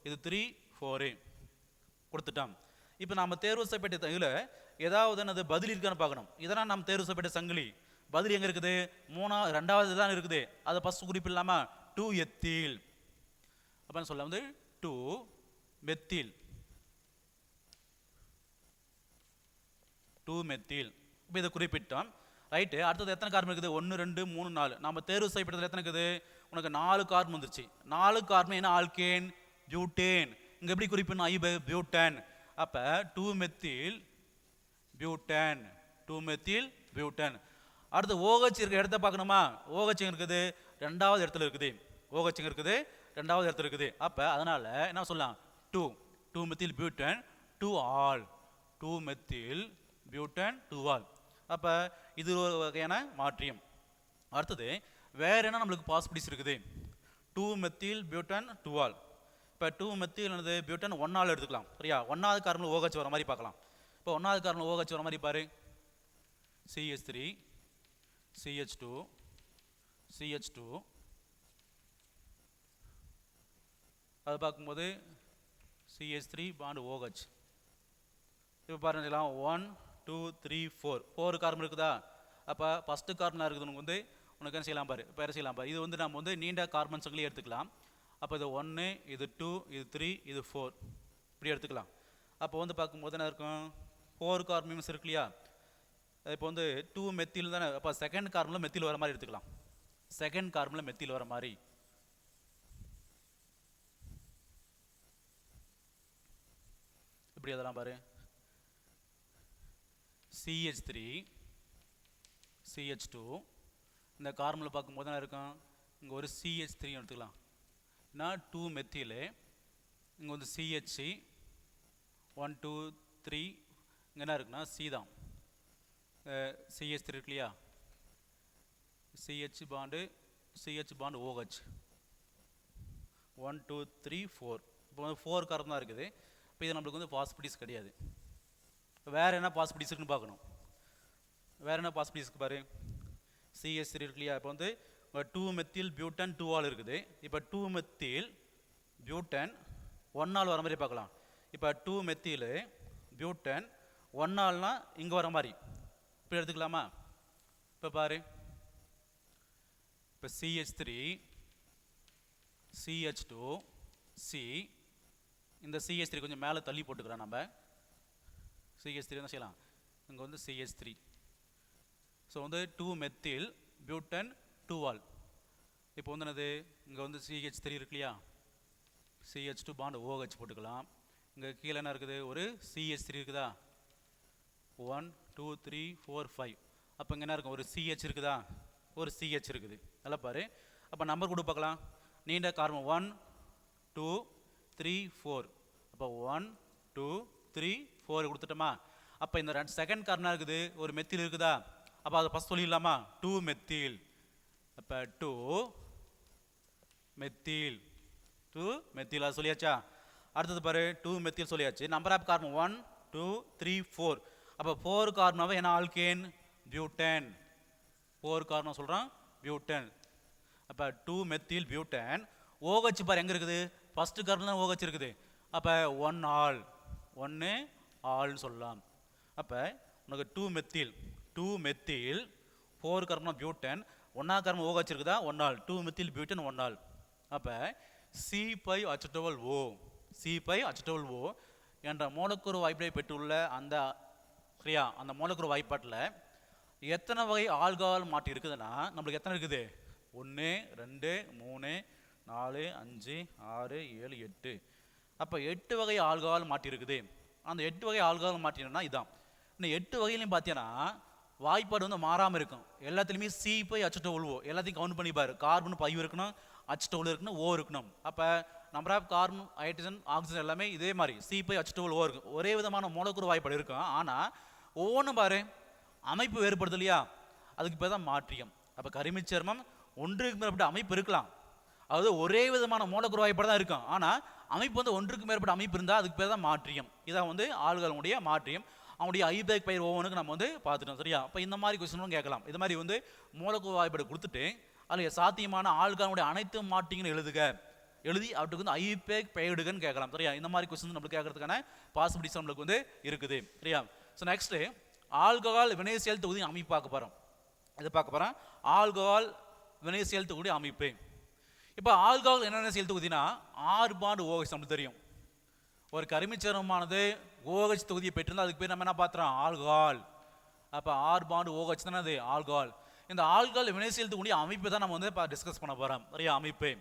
இது 3 4 கொடுத்துட்டோம். இப்போ நம்ம தேர்வு செய்யப்பட்ட இதில் ஏதாவது அது பதில் இருக்கான்னு பார்க்கணும். இதெல்லாம் நம்ம தேர்வு செய்யப்பட்ட சங்கிலி பதில் எங்கே இருக்குது? ரெண்டாவது தான் இருக்குது. அதை ஃபஸ்ட் குறிப்பு இல்லாமல் 2 எத்தில். அப்போ சொல்ல வந்து 2 மெத்தில், 2 மெத்தில். இப்போ இதை குறிப்பிட்டோம், ரைட்டு. அடுத்தது எத்தனை கார்பன் இருக்குது? 1 2 3 4. நம்ம தேர்வு செய்யப்பட்டதில் எத்தனை இருக்குது? உனக்கு 4 கார்பன் வந்துருச்சு. 4 கார்பன் என்ன? Alkane, butane. இங்கே எப்படி குறிப்பிடணும்? பியூட்டன். அப்போ 2 மெத்தில் பியூட்டன், 2 மெத்தில் பியூட்டன். அடுத்து ஓஹெச் இருக்க இடத்த பார்க்கணுமா? ஓஹெச் இருக்குது ரெண்டாவது இடத்துல இருக்குது. ஓஹெச் இருக்குது ரெண்டாவது இடத்துல இருக்குது. அப்போ அதனால் என்ன சொல்லலாம்? 2 methyl butane 2 all, 2 methyl butane 2 all. அப்போ இது ஒரு வகையான மாற்றியம். அடுத்தது வேற என்ன நம்மளுக்கு பாசிபிலிட்டிஸ் இருக்குது? 2 மெத்தில் பியூட்டன் 2 ஆல். இப்போ 2 மெத்தில் என்னது? பியூட்டன் 1 ஆல் எடுத்துக்கலாம், சரியா? 1வது கார்பனில் ஓஹெச் வர மாதிரி பார்க்கலாம். இப்போ 1வது கார்பனில் OH வர மாதிரி பாரு. CH3 CH2 CH2. அது பார்க்கும்போது CH3 பாண்ட் OH. இப்போ பாருங்களா 1 2 3 4 4 கார்பன் இருக்குதா? அப்போ ஃபஸ்ட்டு கார்பனாக இருக்குது உனக்கு வந்து உனக்கு என்ன செய்யலாம் பாரு. இப்போ என்ன செய்யலாம் பாரு, இது வந்து நம்ம வந்து நீண்ட கார்பன் சங்கிலி எடுத்துக்கலாம். அப்போ இது 1, இது 2, இது 3, இது 4 இப்படி எடுத்துக்கலாம். அப்போ வந்து பார்க்கும்போது என்ன இருக்கும்? 4 கார்பன்ஸ் இருக்கு இல்லையா? இப்போ வந்து 2 மெத்தில் தானே. அப்போ செகண்ட் கார்பனில் மெத்தில் வர மாதிரி எடுத்துக்கலாம். செகண்ட் கார்பனில் மெத்தில் வர மாதிரி. இப்படி அதெல்லாம் பாரு. CH3 CH2. இந்த கார்பனில் பார்க்கும்போது என்ன இருக்கும்? இங்கே ஒரு CH3 எடுத்துக்கலாம். நான் 2 மெத்திலு, இங்கே வந்து CH 1 2 3. இங்கே என்ன இருக்குன்னா C தான். CH3 இருக்கு இல்லையா? CH bond OH 1 2 3 4. இப்போ வந்து 4 கார்பன் தான் இருக்குது. இப்போ இது நம்மளுக்கு வந்து பாசிபிலிட்டிஸ் கிடையாது. வேறு என்ன பாசிபிலிட்டிஸ் இருக்குன்னு பார்க்கணும். வேறு என்ன பாசிபிலிட்டிஸ்க்கு பாரு. CH3 இருக்கு இல்லையா? இப்போ வந்து 2 மெத்தில் பியூட்டன் 2 ஆல் இருக்குது. இப்போ 2 மெத்தில் பியூட்டன் 1 ஆல் வர மாதிரி பார்க்கலாம். இப்போ 2 மெத்தில் பியூட்டன் 1 ஆல்னா இங்கே வர மாதிரி இப்படி எடுத்துக்கலாமா? இப்போ பாரு. இப்போ CH3 CH2 C. இந்த CH3 கொஞ்சம் மேலே தள்ளி போட்டுக்கிறோம் நம்ம. CH3 என்ன செய்யலாம்? இங்கே வந்து CH3. ஸோ வந்து 2 மெத்தில் பியூட்டன் 2 ஆல். இப்போ வந்து என்னது? இங்கே வந்து CH3 இருக்கு இல்லையா? CH2 பாண்ட் OH போட்டுக்கலாம். இங்கே கீழே என்ன இருக்குது? ஒரு CH3 இருக்குதா? 1 2 3 4 5. அப்போ இங்கே என்ன இருக்கும்? ஒரு CH இருக்குதா? ஒரு CH இருக்குது. நல்லா பாரு. அப்போ நம்பர் கூட பார்க்கலாம். நீண்ட கார்பன் 1 2 3 4. அப்போ 1 2 3 4 கொடுத்துட்டோமா? அப்போ இந்த செகண்ட் கார்பனாக இருக்குது, ஒரு மெத்தில் இருக்குதா? அப்போ அதை ஃபஸ்ட் சொல்லிடலாமா? 2 மெத்தில். அப்போ 2 மெத்தில் 2 மெத்தில் அது சொல்லியாச்சா? அடுத்தது பாரு 2 மெத்தில் சொல்லியாச்சு. Number of carbon 1 2 3 4. அப்போ 4 கார்பனாவே என்ன? Alkane, butane. 4 கார்பன் சொல்கிறோம் பியூட்டன். அப்போ 2 மெத்தில் பியூட்டன். OH பாரு எங்கே இருக்குது? ஃபஸ்ட்டு கார்பன் தான் OH இருக்குது. அப்போ 1 ஆல், 1 ஆல்னு சொல்லலாம். அப்போ உனக்கு 2 மெத்தில் 4 கார்பன் பியூட்டன். 1ஆம் கார்பன் OH இருக்குதா? 1 ஆல். 2 methyl butane 1 all. அப்போ C5H12O C5H12O என்ற மூலக்கூறு வாய்ப்பை பெற்றுள்ள அந்த சரியா அந்த மூலக்கூறு வாய்ப்பாட்டில் எத்தனை வகை ஆல்கஹால் மாற்றி இருக்குதுன்னா நம்மளுக்கு எத்தனை இருக்குது? 1 2 3 4 5 6 7 8. அப்போ 8 வகை ஆல்கஹால் மாற்றி இருக்குது. அந்த 8 வகை ஆல்கஹால் மாற்றினா இதான். இந்த 8 வகையிலையும் பார்த்தீங்கன்னா வாய்ப்பாடு வந்து மாறாமல் இருக்கும். எல்லாத்துலேயுமே C5H12O எல்லாத்தையும் கவுண்ட் பண்ணி பாரு. கார்பன் 5 இருக்கணும், H12 இருக்கணும், O இருக்கணும். அப்போ number of carbon hydrogen oxygen எல்லாமே இதே மாதிரி C5H12O இருக்கும். ஒரே விதமான மூலக்கூறு வாய்ப்பாடு இருக்கும். ஆனால் ஒவ்வொன்றும் பாரு அமைப்பு வேறுபடுது இல்லையா? அதுக்கு பேர் தான் மாற்றியம். அப்போ கரிமிச்சேர்மம் ஒன்றுக்கு மேற்பட்ட அமைப்பு இருக்கலாம். அதாவது ஒரே விதமான மூலக்கூறு வாய்ப்பாடு தான் இருக்கும், ஆனால் அமைப்பு வந்து ஒன்றுக்கு மேற்பட்ட அமைப்பு இருந்தால் அதுக்கு பேர் தான் மாற்றியம். இதான் வந்து ஆள்களுடைய மாற்றியம். அவங்களுடைய ஐபேக் பயிர் ஒவ்வொன்றுக்கு நம்ம வந்து பார்த்துட்டோம். சரியா? அப்போ இந்த மாதிரி கொஸ்டினும் கேட்கலாம். இது மாதிரி வந்து மூலக்கூறு வாய்ப்பாடு கொடுத்துட்டு அதில் சாத்தியமான ஆள்களுடைய அனைத்து மாற்றியங்களும் எழுதி அவற்றுக்கு வந்து ஐபேக் பெயரிடுகன்னு கேட்கலாம். சரியா? இந்த மாதிரி கொஸ்டின் நம்மளுக்கு கேட்கறதுக்கான பாசிபிலிட்டிஸ் நம்மளுக்கு வந்து இருக்குது. சரியா? ஸோ நெக்ஸ்ட் ஆல்கஹால் வினைசெயல் தொகுதி அமைப்பு பார்க்க போகிறோம். இது பார்க்க போகிறோம், ஆல்கஹால் வினைசெயல் தொகுதி அமைப்பு. இப்போ ஆல்கஹால் என்னென்ன செயல் தொகுதினா R பாண்ட் OH நம்மளுக்கு தெரியும். ஒரு கரிமிச்சேர்மமானது OH தொகுதியை பெற்றிருந்தால் அதுக்கு பேர் நம்ம என்ன பார்த்துறோம், ஆல்கஹால். அப்போ R பாண்ட் OH தானே அது ஆல்கஹால். இந்த ஆல்கஹால் வினைசெயல் தொகுதி அமைப்பு தான் நம்ம வந்து டிஸ்கஸ் பண்ண போகிறோம். சரியா? அமைப்பு.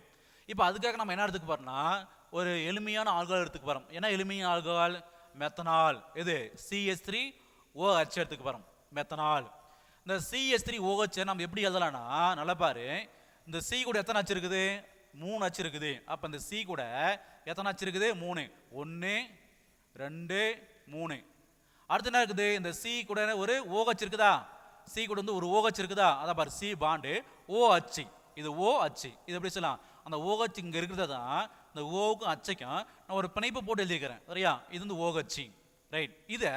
இப்போ அதுக்காக நம்ம என்ன எடுத்துக்க போறோம்னா ஒரு எளிமையான ஆல்கஹால் எடுத்துக்க போகிறோம். என்ன எளிமையான ஆல்கஹால்? மெத்தனால். இது CH3OH எடுத்துக்க போகிறோம், மெத்தனால். இந்த CH3OH நம்ம எப்படி எழுதலாம்னா, நல்லா பாரு, இந்த C கூட எத்தனை அச்சு இருக்குது? 3 அச்சு இருக்குது. அப்போ இந்த C கூட எத்தனை அச்சு இருக்குது? 3. 1 2 3. அடுத்து என்ன இருக்குது? இந்த C கூட ஒரு OH இருக்குதா? C கூட வந்து ஒரு OH இருக்குதா? அதான் பாரு, C பாண்டு OH. இது OH. இது எப்படி சொல்லலாம்? அந்த OH இங்கே இருக்கிறது தான் இந்த ஓவுக்கும் அச்சைக்கும் நான் ஒரு பிணைப்பு போட்டு எழுதிக்கிறேன். சரியா? இது வந்து OH. ரைட். இதை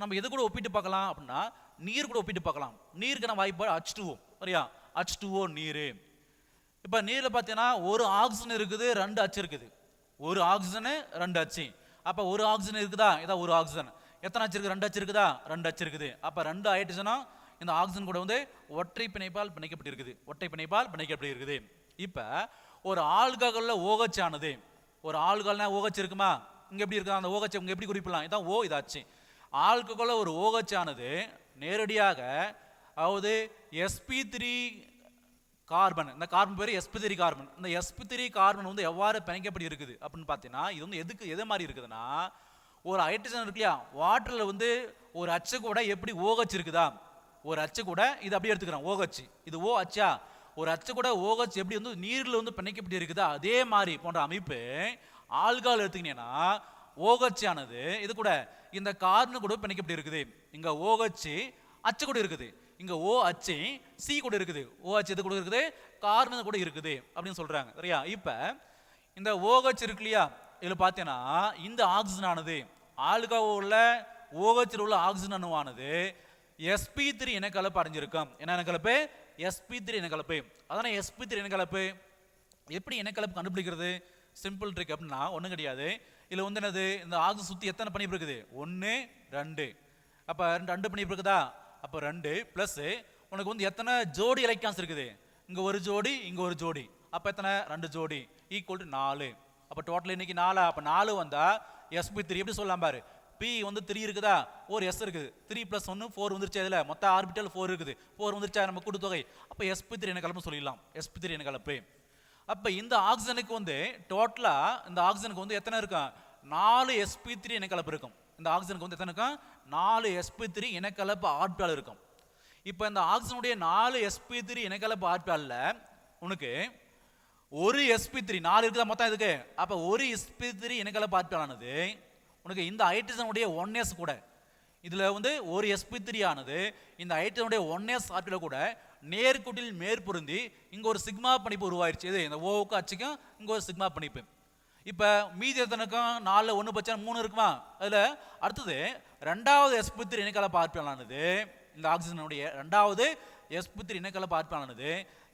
நம்ம எது கூட ஒப்பிட்டு பார்க்கலாம் அப்படின்னா நீர் கூட ஒப்பிட்டு பார்க்கலாம். நீருக்கான வாய்ப்பாடு H2O. சரியா? H2O நீர். இப்போ நீரில் பார்த்தீங்கன்னா ஒரு ஆக்சிஜன் இருக்குது, 2 அச்சு இருக்குது. ஒரு ஆக்சிஜனு 2 அச்சு. அப்போ ஒரு ஆக்சிஜன் இருக்குதா? இதான் ஒரு ஆக்சிஜன். எத்தனை அச்சு இருக்குது? 2 அச்சு இருக்குதா? 2 அச்சு இருக்குது. அப்போ 2 ஹைட்ரஜனும் இந்த ஆக்சிஜன் கூட வந்து ஒற்றை பிணைப்பால் பிணைக்கப்பட்டிருக்குது. ஒற்றை பிணைப்பால் பிணைக்கப்பட்டிருக்குது. இப்போ ஒரு ஆல்கஹாலில் OH ஆனது, ஒரு ஆல்கஹால்னா OH இருக்குமா? இங்கே எப்படி இருக்கா? அந்த OH இங்கே எப்படி குறிப்பிடலாம்? இதான் O, இதாச்சு. ஆல்கஹாலில் ஒரு OH ஆனது நேரடியாக, அதாவது sp3 கார்பன், இந்த கார்பன் பேர் sp3 கார்பன். இந்த sp3 கார்பன் வந்து எவ்வாறு பிணைக்கப்பட்டு இருக்குது அப்படின்னு பார்த்தீங்கன்னா, இது வந்து எது மாதிரி இருக்குதுன்னா, ஒரு ஹைட்ரஜன் இருக்கு இல்லையா, வாட்டரில் வந்து ஒரு அச்சு கூட எப்படி OH இருக்குதா, ஒரு அச்சு கூட இது அப்படியே எடுத்துக்கிறோம் OH. இது OH. ஒரு அச்சு கூட OH எப்படி வந்து நீரில் வந்து பிணைக்கப்பட்டு இருக்குதா, அதே மாதிரி போன்ற அமைப்பு ஆல்கஹால் எடுத்துக்கிட்டீங்கன்னா OH ஆனது இது கூட இந்த கார்பன் கூட பிணைக்கப்பட்டு இருக்குது. இங்க OH அச்சு கூட இருக்குது, இங்க OH C கூட இருக்குது. OH இது கூட இருக்குது, கார்பன் கூட இருக்குது அப்படின்னு சொல்றாங்க. சரியா? இப்ப இந்த OH இருக்கு இல்லையா, இதுல பார்த்தீங்கன்னா இந்த ஆக்சிஜன் ஆனது ஆல்கஹால்ல OH உள்ள ஆக்சிஜன் அணுவானது sp3 இனக்கலப்பு அடைஞ்சிருக்கும். என்ன இனக்கலப்பு? sp3 இனக்கலப்பு. அதான sp3 இனக்கலப்பு. எப்படி இனக்கலப்பு கண்டுபிடிக்கிறது? சிம்பிள் ட்ரிக் அப்படின்னா ஒன்றும் கிடையாது. இதில் வந்து என்னது, இந்த ஆக்சிஜன் சுற்றி எத்தனை பிணைப்பு இருக்குது? 1 2. அப்போ 2 பிணைப்பு இருக்குதா? அப்போ 2 ப்ளஸ் உனக்கு வந்து எத்தனை ஜோடி எலக்ட்ரான்ஸ் இருக்குது? இங்கே ஒரு ஜோடி, இங்கே ஒரு ஜோடி. அப்போ எத்தனை? 2 ஜோடி ஈக்குவல் டு 4. அப்போ டோட்டல் இன்னைக்கு 4. அப்போ 4 வந்தால் sp3 எப்படி சொல்லலாம் பாரு, P வந்து 3 இருக்குதா, ஒரு S இருக்குது, 3 + 1 4 வந்துருச்சு. அதில் மொத்த ஆர்பிட்டல் 4 இருக்குது, 4 வந்துருச்சா நம்ம கூட்டுத்தொகை. அப்போ sp3 இனக்கலப்பு சொல்லிடலாம், sp3 இனக்கலப்பு. அப்போ இந்த ஆக்சிஜனுக்கு வந்து டோட்டலாக இந்த ஆக்சிஜனுக்கு வந்து எத்தனை இருக்கும்? 4 sp3 இனக்கலப்பு இருக்கும். இந்த ஆக்சிஜனுக்கு வந்து எத்தனை இருக்கும்? 4 sp3 இனக்கலப்பு ஆர்பிட்டால் இருக்கும். இப்போ இந்த ஆக்சிஜனுடைய 4 sp3 இனக்கலப்பு ஆர்பிட்டாலில் உனக்கு ஒரு sp3 4 இருக்குதா மொத்தம் இதுக்கு. அப்போ ஒரு sp3 இனக்கலப்பு ஆர்பிட்டாலானது உனக்கு இந்த ஹைட்ரஜனுடைய 1s கூட, இதில் வந்து ஒரு sp3 ஆனது இந்த ஹைட்ரஜனுடைய 1s ஆர்பிட்டால் கூட நேர்கோட்டில் மேற்பொருந்தி இங்கே ஒரு சிக்மா பிணைப்பு உருவாயிருச்சு. இது இந்த ஓவுக்கும் அச்சுக்கும் இங்கே ஒரு சிக்மா பிணைப்பு. இப்போ மீதி எத்தனைக்கும் 4 1 பச்சை 3 இருக்குமா? அதில் அடுத்தது 2வது sp3 இனக்கலப்பு ஆர்பிட்டாலானது இந்த ஆக்சிஜனுடைய 2வது sp3 இனக்கலப்பு ஆர்பிட்டாலானது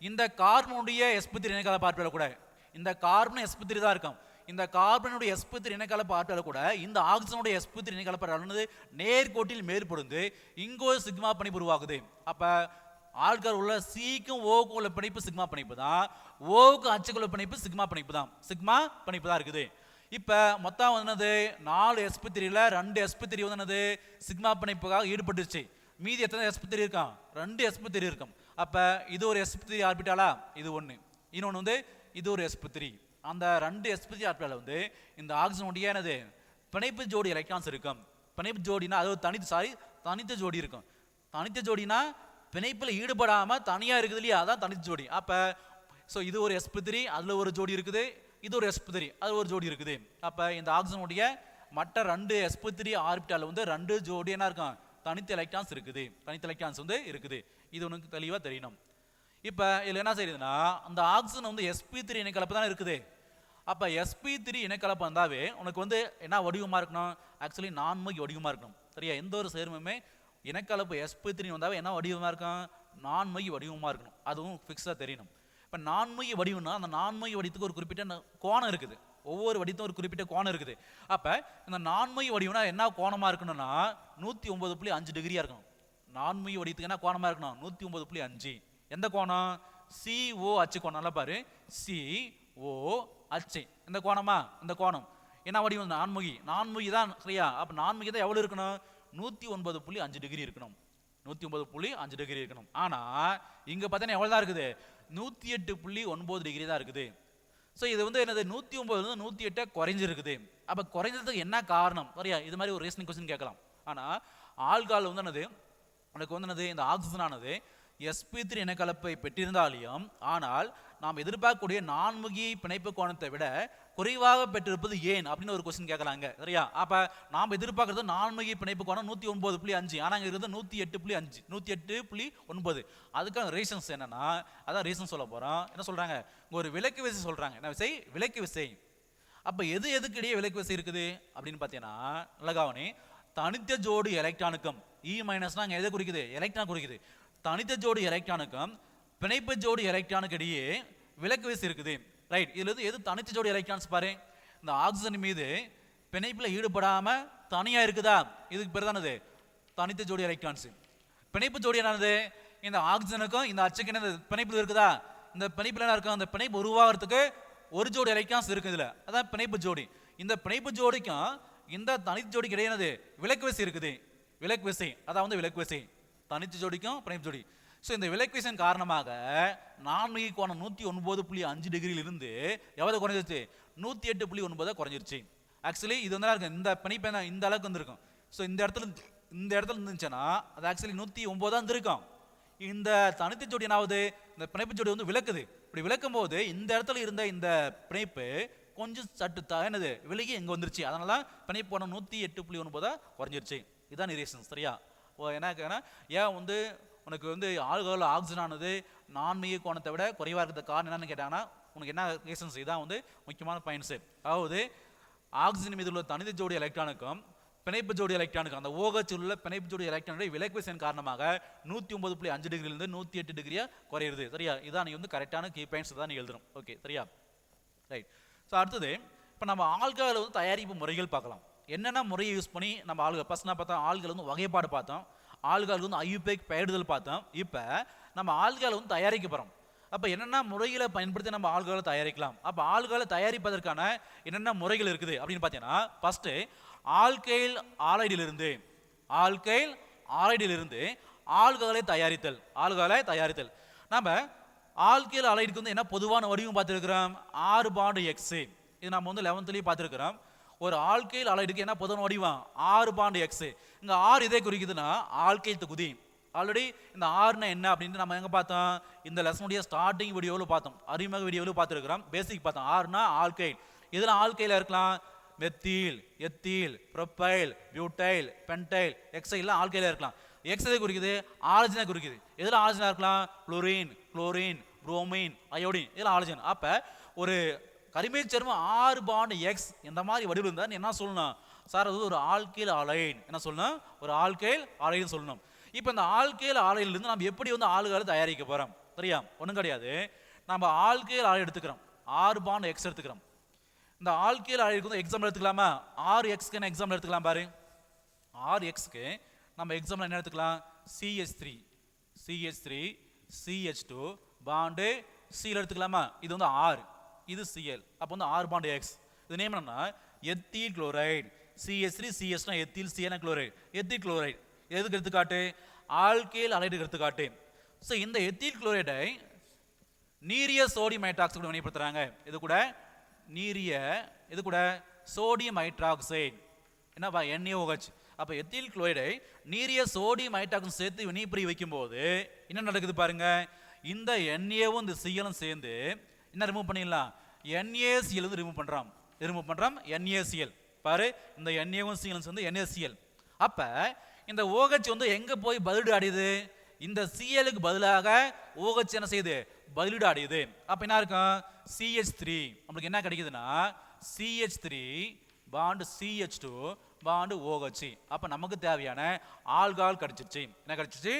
இந்த கார்பனுடைய sp3 இனக்கலப்பு ஆர்பிட்டால் கூட, இந்த கார்பன் sp3 தான் இருக்கும், இந்த கார்பனுடைய sp3 இனக்கலப்பு ஆர்பிட்டால் கூட இந்த ஆக்சிஜனுடைய sp3 இனக்கலப்பு ஆர்பிட்டாலானது நேர்கோட்டில் மேற்பொருந்து இங்கே ஒரு சிக்மா பிணைப்பு உருவாகுது. அப்போ ஆல்கஹால் உள்ள சிக்கும் ஓவுக்கும் உள்ள பிணைப்பு சிக்மா பிணைப்பு தான், ஓவுக்கு அச்சுக்குள்ள பிணைப்பு சிக்மா பிணைப்பு தான், சிக்மா பிணைப்பு தான் இருக்குது. இப்போ மொத்தம் என்னது 4 sp3ல 2 sp3 வந்து என்னது சிக்மா பிணைப்புக்காக ஈடுபட்டுருச்சு. மீதி எத்தனை sp3 இருக்கான்? 2 sp3 இருக்கும். அப்போ இது ஒரு sp3 ஆர்பிட்டாலா, இது ஒன்று, இன்னொன்று வந்து இது ஒரு sp3. அந்த 2 sp3 ஆர்பிட்டால வந்து இந்த ஆக்சிஜனுடைய என்னது பிணைப்பு ஜோடி எலக்ட்ரான்ஸ் இருக்கும். பிணைப்பு ஜோடினா அது தனித்த ஜோடி இருக்கும். தனித்த ஜோடினா பிணைப்பில் ஈடுபடாமல் தனியாக இருக்குது இல்லையா, அதான் தனித்த ஜோடி. அப்போ ஸோ இது ஒரு sp3, அதில் ஒரு ஜோடி இருக்குது, இது ஒரு sp3, அது ஒரு ஜோடி இருக்குது. அப்போ இந்த ஆக்சிஜனுடைய மற்ற 2 sp3 ஆர்பிட்டால் வந்து 2 ஜோடி என்ன இருக்கும்? தனித்த எலக்ட்ரான்ஸ் இருக்குது, தனித்த எலக்ட்ரான்ஸ் வந்து இருக்குது. இது உனக்கு தெளிவாக தெரியணும். இப்போ இதில் என்ன செய்யுதுன்னா அந்த ஆக்சிஜன் வந்து sp3 இணைக்கலப்பு தான் இருக்குது. அப்போ sp3 இணைக்கலப்பு வந்தாவே உனக்கு வந்து என்ன வடிவமாக இருக்கணும், ஆக்சுவலி நான்முகி வடிவமாக இருக்கணும். சரியா, எந்த ஒரு சேர்மமே இணைக்கலப்பு sp3 வந்தாவே என்ன வடிவமாக இருக்கும், நான்முகி வடிவமாக இருக்கணும். அதுவும் ஃபிக்ஸாக தெரியணும். இப்போ நான்முகி வடிவம்னா அந்த நான்முகி வடிவத்துக்கு ஒரு குறிப்பிட்ட கோணம் இருக்குது. ஒவ்வொரு வடிவத்தும் ஒரு குறிப்பிட்ட கோணம் இருக்குது. அப்போ இந்த நான்முகி வடிவம்னா என்ன கோணமாக இருக்கணும்னா 109.5 டிகிரியாக இருக்கணும். நான்முகி வடிவத்துக்கு என்ன கோணமாக இருக்கணும், 109.5. எந்த கோணம், CO அச்சு கோணம். நல்லா பாரு, CO அச்சு இந்த கோணமா, இந்த கோணம் என்ன வடிவம், நான்முகி. நான்முகி தான் சரியா. அப்போ நான்முகி தான் எவ்வளோ இருக்கணும், 109.5 டிகிரி இருக்கணும். 109.5 டிகிரி இருக்கணும். ஆனால் இங்கே பார்த்தீங்கன்னா எவ்வளோ தான் இருக்குது, 108.9 டிகிரி தான் இருக்குது. ஸோ இது வந்து என்னது 109 108 குறைஞ்சிருக்குது. அப்போ குறைஞ்சதுக்கு என்ன காரணம், சரியா, இது மாதிரி ஒரு ரீசனிங் கொஸ்டின் கேட்கலாம். ஆனால் ஆல்கால் வந்து என்னது, உனக்கு வந்து என்னது, இந்த ஆக்சிஜன் ஆனது sp3 இணைக்கலப்பை பெற்றிருந்தாலும் ஆனால் நாம் எதிர்பார்க்கக்கூடிய நான்முகி பிணைப்பு கோணத்தை விட குறைவாக பெற்றிருப்பது ஏன் அப்படின்னு ஒரு கொஸ்டின் கேட்கலாங்க. சரியா, அப்போ நாம் எதிர்பார்க்கறது நான்முகி பிணைப்பு கோணம் 109.5, ஆனால் இங்கே இருக்கிறது 108.5, 108.9. அதுக்கான ரீசன்ஸ் என்னன்னா, அதான் ரீசன் சொல்ல போகிறோம். என்ன சொல்கிறாங்க, ஒரு விலக்கு விசை சொல்கிறாங்க. என்ன விசை, விலக்கு விசை. அப்போ எதுக்கிடையே விலக்கு விசை இருக்குது அப்படின்னு பார்த்தீங்கன்னா, நல்ல கவனி, தனித்த ஜோடி எலக்ட்ரானுக்கும் E- அங்கே எதை குறிக்குது, எலக்ட்ரான் குறிக்குது. தனித்த ஜோடி எலக்ட்ரானுக்கும் பிணைப்பு ஜோடி எலக்ட்ரானுக்கு இடையே விலக்கு விசை இருக்குது. ரைட், இதுல இருந்து எது தனித்த ஜோடி எலக்ட்ரான்ஸ் பாரு, இந்த ஆக்சிஜன் மீது பிணைப்பில் ஈடுபடாம தனியா இருக்குதா, இதுக்கு பேர் தானது தனித்த ஜோடி எலக்ட்ரான்ஸ். பிணைப்பு ஜோடி என்னது, இந்த ஆக்சிஜனுக்கும் இந்த அச்சுக்கு என்ன பிணைப்பு இருக்குதா, இந்த பிணைப்பில் என்ன இருக்கும், அந்த பிணைப்பு உருவாகிறதுக்கு ஒரு ஜோடி எலக்ட்ரான்ஸ் இருக்குது இதுல, அதான் பிணைப்பு ஜோடி. இந்த பிணைப்பு ஜோடிக்கும் இந்த தனித்த ஜோடிக்கு இடையே என்னது, விலக்கு விசை இருக்குது. விலக்கு விசை, அதான் வந்து விலக்கு விசை தனித்த ஜோடிக்கும் பிணைப்பு ஜோடி. ஸோ இந்த விலக்கு விசையின் காரணமாக நான்முகி கோணம் 109.5 டிகிரியிலிருந்து எவ்வளவு குறைஞ்சிருச்சு, 108.9 குறைஞ்சிருச்சு. ஆக்சுவலி இது வந்து இருக்கு, இந்த பிணைப்பு இந்த அளவுக்கு வந்திருக்கும். ஸோ இந்த இடத்துல இருந்துச்சுன்னா அது ஆக்சுவலி 109 தான் இருந்திருக்கும். இந்த தனித்த ஜோடி என்னாவது, இந்த பிணைப்பு ஜோடி வந்து விளக்குது. இப்படி விளக்கும் போது இந்த இடத்துல இருந்த இந்த பிணைப்பு கொஞ்சம் சட்டு என்னது விலகி எங்கே வந்துருச்சு. அதனால தான் பிணைப்பு கோணம் 108.9 குறைஞ்சிருச்சு. இதுதான் ரீசன். சரியா, என்ன ஏன் வந்து உனக்கு வந்து ஆல்கஹால் ஆக்சிஜன் ஆனது நான்முகி கோணத்தை விட குறைவாக இருக்கிறது காரணம் என்னன்னு கேட்டாங்கன்னா, உனக்கு என்ன ரீசன்ஸ், இதான் வந்து முக்கியமான பாயிண்ட்ஸு. அதாவது ஆக்சிஜன் மீது உள்ள தனித்த ஜோடி எலக்ட்ரானுக்கும் பிணைப்பு ஜோடி எலக்ட்ரானுக்கும் அந்த OH உள்ள பிணைப்பு ஜோடி எலக்ட்ரானுடைய விலக்கு விசையின் காரணமாக 109.5 டிகிரிலிருந்து 108 டிகிரியா குறையுது. சரியா, இதான் நீ வந்து கரெக்டான கீ பாயிண்ட்ஸ் தான் நீ எழுதணும். ஓகே, சரியா, ரைட். ஸோ அடுத்தது இப்போ நம்ம ஆல்கஹால் வந்து தயாரிப்பு முறைகள் பார்க்கலாம். என்னென்ன முறையை யூஸ் பண்ணி நம்ம ஆல்கஹால், ஃபர்ஸ்ட் நான் பார்த்தோம் ஆல்கஹால் வந்து வகைப்பாடு பார்த்தோம், ஆல்கஹால் வந்து ஐயூபேக் பெயரிடுதல் பார்த்தோம். இப்போ நம்ம ஆல்கஹால் வந்து தயாரிக்க போகிறோம். அப்போ என்னென்ன முறைகளை பயன்படுத்தி நம்ம ஆல்கஹாலை தயாரிக்கலாம், அப்போ ஆல்கஹாலை தயாரிப்பதற்கான என்னென்ன முறைகள் இருக்குது அப்படின்னு பார்த்தீங்கன்னா, ஃபர்ஸ்ட்டு ஆல்கைல் ஆலைடிலிருந்து ஆல்கஹாலை தயாரித்தல். நம்ம ஆல்கைல் ஆலைடுக்கு வந்து என்ன பொதுவான வடிவம் பார்த்துருக்கிறோம், 6 பாண்டு எக்ஸ். இது நம்ம வந்து 11லேயே பார்த்துருக்கிறோம். ஒரு ஆல்கைல் ஆலைடுக்கு என்ன பொதுவான வடிவம், 6 பாண்டு எக்ஸ். இங்கே 6 இதே குறிக்குதுன்னா ஆல்கைல் தொகுதி. ஆல்ரெடி இந்த 6னா என்ன அப்படின்னு நம்ம எங்கே பார்த்தோம், இந்த லெசனுடைய ஸ்டார்டிங் வீடியோவில் பார்த்தோம், அறிமுக வீடியோவில் பார்த்துருக்கிறோம், பேசிக் பார்த்தோம். 6னா ஆல்கைல். இதில் ஆல்கைல இருக்கலாம் methyl, ethyl, propyl, butyl, pentyl, எக்ஸைலாம் ஆல்கைல இருக்கலாம். எக்ஸ் எதை குறிக்குது, ஆலஜனை குறிக்குது. எதில் ஆலஜனா இருக்கலாம், குளோரின், புரோமின், அயோடின், இதெல்லாம் ஆலஜன். அப்போ ஒரு கரிமேல் சேர்மம் 6 பாண்டு எக்ஸ் இந்த மாதிரி வடிவில் இருந்தால் என்ன சொல்லணும் சார், அது ஒரு ஆல்கைல் ஆலைடு. என்ன சொல்லணும், ஒரு ஆல்கைல் ஆலைடுன்னு சொல்லணும். இப்போ இந்த ஆல்கைல் ஆலைடிலிருந்து நம்ம எப்படி வந்து ஆல்கஹாலை தயாரிக்க போகிறோம், சரியா, ஒன்றும் கிடையாது. நம்ம ஆல்கைல் ஆலைடு எடுத்துக்கிறோம், 6 பாண்டு எக்ஸ் எடுத்துக்கிறோம். இந்த ஆல்கைல் ஆலைடுக்கு வந்து எக்ஸாம்பிள் எடுத்துக்கலாமா, 6x என்ன எக்ஸாம்பிள் எடுத்துக்கலாம் பாரு. 6xக்கு நம்ம எக்ஸாம்பிள் என்ன எடுத்துக்கலாம், CH3 CH2 பாண்டு Cl எடுத்துக்கலாமா. இது வந்து R, இது Cl. அப்போ வந்து 6 பாண்டு எக்ஸ். இது நேம் என்னன்னா ethyl chloride. CH3 CH ethyl, C chloride, ethyl chloride. எதுக்கு எடுத்துக்காட்டு, ஆல்கைல் ஆலைடுக்கு எடுத்துக்காட்டு. ஸோ இந்த எத்தில் குளோரைடை நீரிய சோடியம் ஹைட்ராக்சைடு வினைப்படுத்துறாங்க. இது கூட சோடியம் ஹைட்ராக்சைடு என்னப்பா, NaOH. அப்போ எத்தில் குளோரைடை நீரிய சோடியம் ஹைட்ராக்சைடு சேர்த்து வினைப்புரிய வைக்கும்போது என்ன நடக்குது பாருங்க, இந்த Naவும் இந்த Cl சேர்ந்து என்ன ரிமூவ் பண்ணிடலாம், NaCl வந்து ரிமூவ் பண்றோம் NaCl. பாரு, இந்த Naவும் Cl சேர்ந்து NaCl. அப்ப இந்த OH வந்து எங்க போய் பதிலீடு அடையுது, இந்த சிஎலுக்கு பதிலாக OH என்ன செய்யுது, பதிலீடு அடையுது. அப்ப என்ன இருக்கும், CH3 நம்மளுக்கு என்ன கிடைக்குதுன்னா CH3 bond CH2 bond OH. அப்ப நமக்கு தேவையான ஆல்கஹால் கிடைச்சிருச்சு. என்ன கிடைச்சிருச்சு,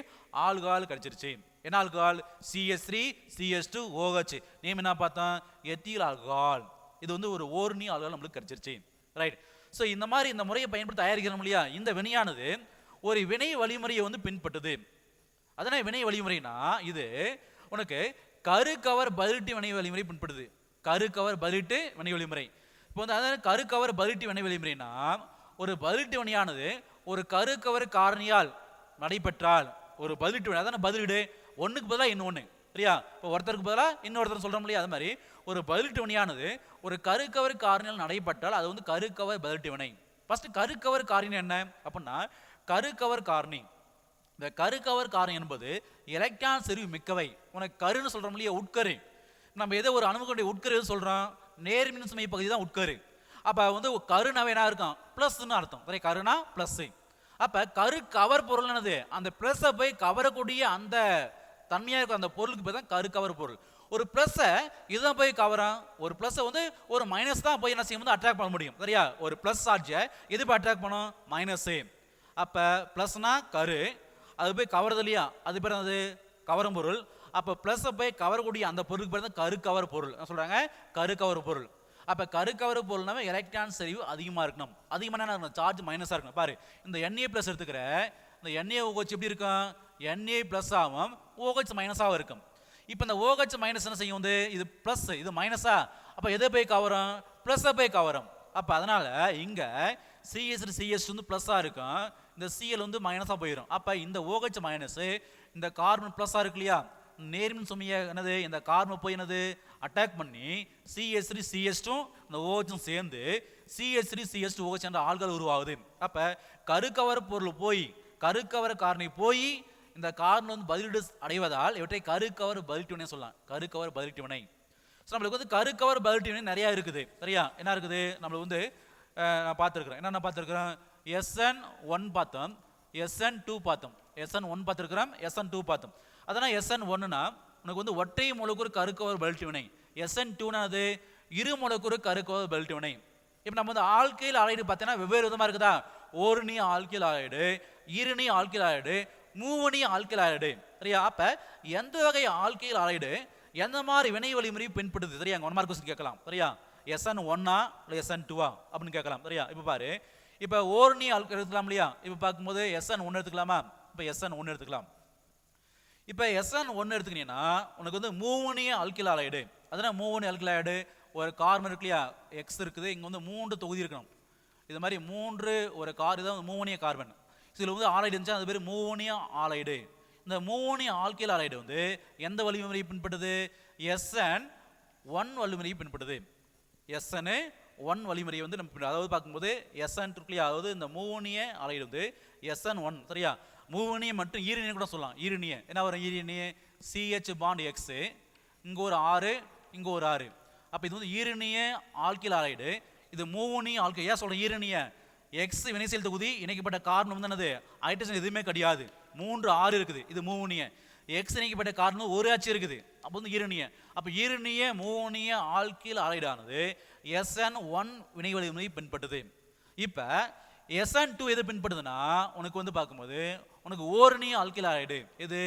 ஆல்கஹால் கிடைச்சிருச்சு. என்ன alcohol, CH3 CH2 OH. Name என்ன பார்த்தோம், எத்தில் ஆல்கஹால். இது வந்து ஒரு ஓர்னி ஆல்கஹால் நம்மளுக்கு கிடைச்சிருச்சு. ரைட். ஸோ இந்த மாதிரி இந்த முறையை பயன்படுத்தி தயாரிக்கிறோம் இல்லையா, இந்த வினையானது ஒரு வினை வழிமுறையை வந்து பின்பற்றுது. அதனால் வினை வழிமுறைனா இது உனக்கு கரு கவர் பதிலீட்டு வினை வழிமுறை பின்பற்றுது. கரு கவர் பதிலீட்டு வினை வழிமுறை. இப்போ வந்து அதாவது கரு கவர் பதிலீட்டு வினை வழிமுறைனா ஒரு பதிலீட்டு வினையானது ஒரு கரு கவர் காரணியால் நடைபெற்றால் ஒரு பதிலீட்டு வினை, அதான பதிலீடு, ஒன்றுக்கு பதிலாக இன்னொன்று. சரியா, இப்போ ஒருத்தருக்கு பதிலாக இன்னொருத்தர் சொல்கிறோம் இல்லையா, அது மாதிரி ஒரு பதிலீட்டு வினையானது ஒரு கருக்கவர் காரணியால் நடைபெற்றால் அது வந்து கருக்கவர் பதிலீட்டு வினை. ஃபர்ஸ்ட் கருக்கவர் காரணி என்ன அப்படின்னா, கருக்கவர் காரணி, இந்த கருக்கவர் காரணி என்பது எலக்ட்ரான் செறிவு மிக்கவை. உனக்கு கருன்னு சொல்கிறோம் இல்லையா, உட்கரு. நம்ம எதோ ஒரு அணுகுடைய உட்கரு எது சொல்கிறோம், நேர்மின் சுமை பகுதி தான் உட்கரு. அப்போ வந்து கருனாவே என்ன இருக்கும், ப்ளஸ்ன்னு அர்த்தம். சரி, கருனா ப்ளஸ். அப்போ கரு கவர் பொருள் என்னது, அந்த ப்ளஸ்ஸை போய் கவரக்கூடிய அந்த தன்மையாக இருக்கும் அந்த பொருளுக்கு போய் தான் கரு கவர் பொருள். ஒரு ப்ளஸ்ஸை இதுதான் போய் கவரும், ஒரு ப்ளஸ்ஸை வந்து ஒரு மைனஸ் தான் போய் என்ன செய்யும், வந்து அட்ராக்ட் பண்ண முடியும். சரியா, ஒரு ப்ளஸ் சார்ஜை எது போய் அட்ராக்ட் பண்ணும், மைனஸு. அப்போ ப்ளஸ்னா கரு, அது போய் கவருது இல்லையா, அது பேர் அது கவரும் பொருள். அப்போ ப்ளஸ்ஸை போய் கவரக்கூடிய அந்த பொருளுக்கு பேர் தான் கரு கவர் பொருள். என்ன சொல்கிறாங்க, கரு கவர் பொருள். அப்போ கரு கவர் பொருள்னாவே எலக்ட்ரான் செறிவு அதிகமாக இருக்கணும். அதிகமாக என்ன இருக்கணும், சார்ஜ் மைனஸாக இருக்கணும். பாரு, இந்த Na ப்ளஸ் எடுத்துக்கிற இந்த NaOH எப்படி இருக்கும், Na ப்ளஸ் ஆகும், OH மைனஸாகவும் இருக்கும். இப்போ இந்த OH மைனஸ் என்ன செய்யும், வந்து இது ப்ளஸ் இது மைனஸா, அப்போ எதை போய் கவரும், ப்ளஸ்ஸை போய் கவரும். அப்போ அதனால் இங்கே CH CH வந்து ப்ளஸ்ஸாக இருக்கும், இந்த Cl வந்து மைனஸாக போயிடும். அப்போ இந்த OH மைனஸு இந்த கார்பன் ப்ளஸ்ஸாக இருக்கு இல்லையா, நேர்மின் சுமையை என்னது இந்த கார்பன் போய் என்னது அட்டாக் பண்ணி CH3 CH2 இந்த OH சேர்ந்து CH3 CH2 OH என்ற ஆல்கஹால் உருவாகுது. அப்போ கருக்கவர் பொருள் போய் கருக்கவர் காரணி போய் இந்த கார்பன் வந்து பதிலீடு அடைவதால் இவற்றை கருக்கவர் பதிலீட்டு வினை சொல்லலாம். கருக்கவர் பதிலீட்டு வினை. ஸோ நம்மளுக்கு வந்து கருக்கவர் பதிலீட்டு வினை நிறையா இருக்குது. சரியா, என்ன இருக்குது, நம்மளுக்கு வந்து நான் பார்த்துருக்குறேன். என்னென்ன பார்த்துருக்குறோம், SN1 பார்த்தோம், SN2 பார்த்தோம். SN1 பார்த்துருக்குறோம், SN2 பார்த்தோம். அதனால் SN1னா உனக்கு வந்து ஒற்றை மூலக்கூறு கருக்கவர் பதிலீட்டு வினை. SN2னா அது இரு மூலக்கூறு கருக்கவர் பதிலீட்டு வினை. இப்போ நம்ம வந்து ஆல்கைல் ஆலைடு பார்த்தீங்கன்னா வெவ்வேறு விதமாக இருக்குதா, ஓரணி ஆல்கைல் ஆலைடு, ஈரணி ஆல்கைல் ஆலைடு, மூவணி ஆல்கைல் ஆலைடு. சரியா, அப்போ எந்த வகை ஆல்கைல் ஆலைடு எந்த மாதிரி வினை வழிமுறை பின்பற்றுது, சரியா, அங்கே 1 மார்க் கொஸ்டின் கேட்கலாம். சரியா, SN1 இல்லை SN2 அப்படின்னு கேட்கலாம். சரியா, இப்போ பாரு, இப்போ ஓரணி ஆல்கைல் எடுத்துக்கலாம் இல்லையா, இப்போ பார்க்கும்போது SN1 எடுத்துக்கலாமா, இப்போ SN1 எடுத்துக்கலாம். இப்போ SN1 எடுத்துக்கிட்டீங்கன்னா உனக்கு வந்து மூவணி ஆல்கைல் ஆலைடு. அதனால் மூவணி ஆல்கைல் ஆலைடு ஒரு கார்பன் இருக்கு இல்லையா, X இருக்குது, இங்கே வந்து 3 தொகுதி இருக்கணும். இது மாதிரி 3 ஒரு இதான் மூவணிய கார்பன். இதில் வந்து ஆலைடு இருந்துச்சு, அது பேர் மூவணிய ஆலைடு. இந்த மூவணிய ஆல்கைல் ஆலைடு வந்து எந்த வழிமுறையை பின்பற்றுது, SN1 வழிமுறையை பின்பற்றுது. SN1 வழிமுறையை வந்து நம்ம அதாவது பார்க்கும்போது SN இல்லையா, அதாவது இந்த மூவணிய ஆலைடு வந்து SN1. சரியா, மூவணிய மற்றும் ஈரணிய கூட சொல்லலாம். ஈரணிய என்ன வரும், ஈரணிய CH பாண்ட் X, இங்கே ஒரு 6 இங்கே ஒரு 6. அப்போ இது வந்து ஈரணிய ஆல்கைல் ஆலைடு, இது மூவணி ஆல்கைல். ஏன் சொல்கிறேன் ஈரணிய, எக்ஸ் வினைசெயல் தொகுதி இணைக்கப்பட்ட கார்பன் வந்து என்னது ஹைட்ரஜன் எதுவுமே கிடையாது, 3 6 இருக்குது, இது மூவணிய. எக்ஸ் இணைக்கப்பட்ட கார்பன் ஒரு ஆட்சி இருக்குது, அப்போ வந்து ஈரணிய. அப்போ ஈரணிய மூவணிய ஆல்கைல் ஆலைடானது SN1 வினை வழிமுறை பின்பற்றுது. இப்போ SN2 எது பின்பற்றுதுன்னா உனக்கு வந்து பார்க்கும்போது உனக்கு ஓரணி ஆல்கைல் ஆலைடு இது.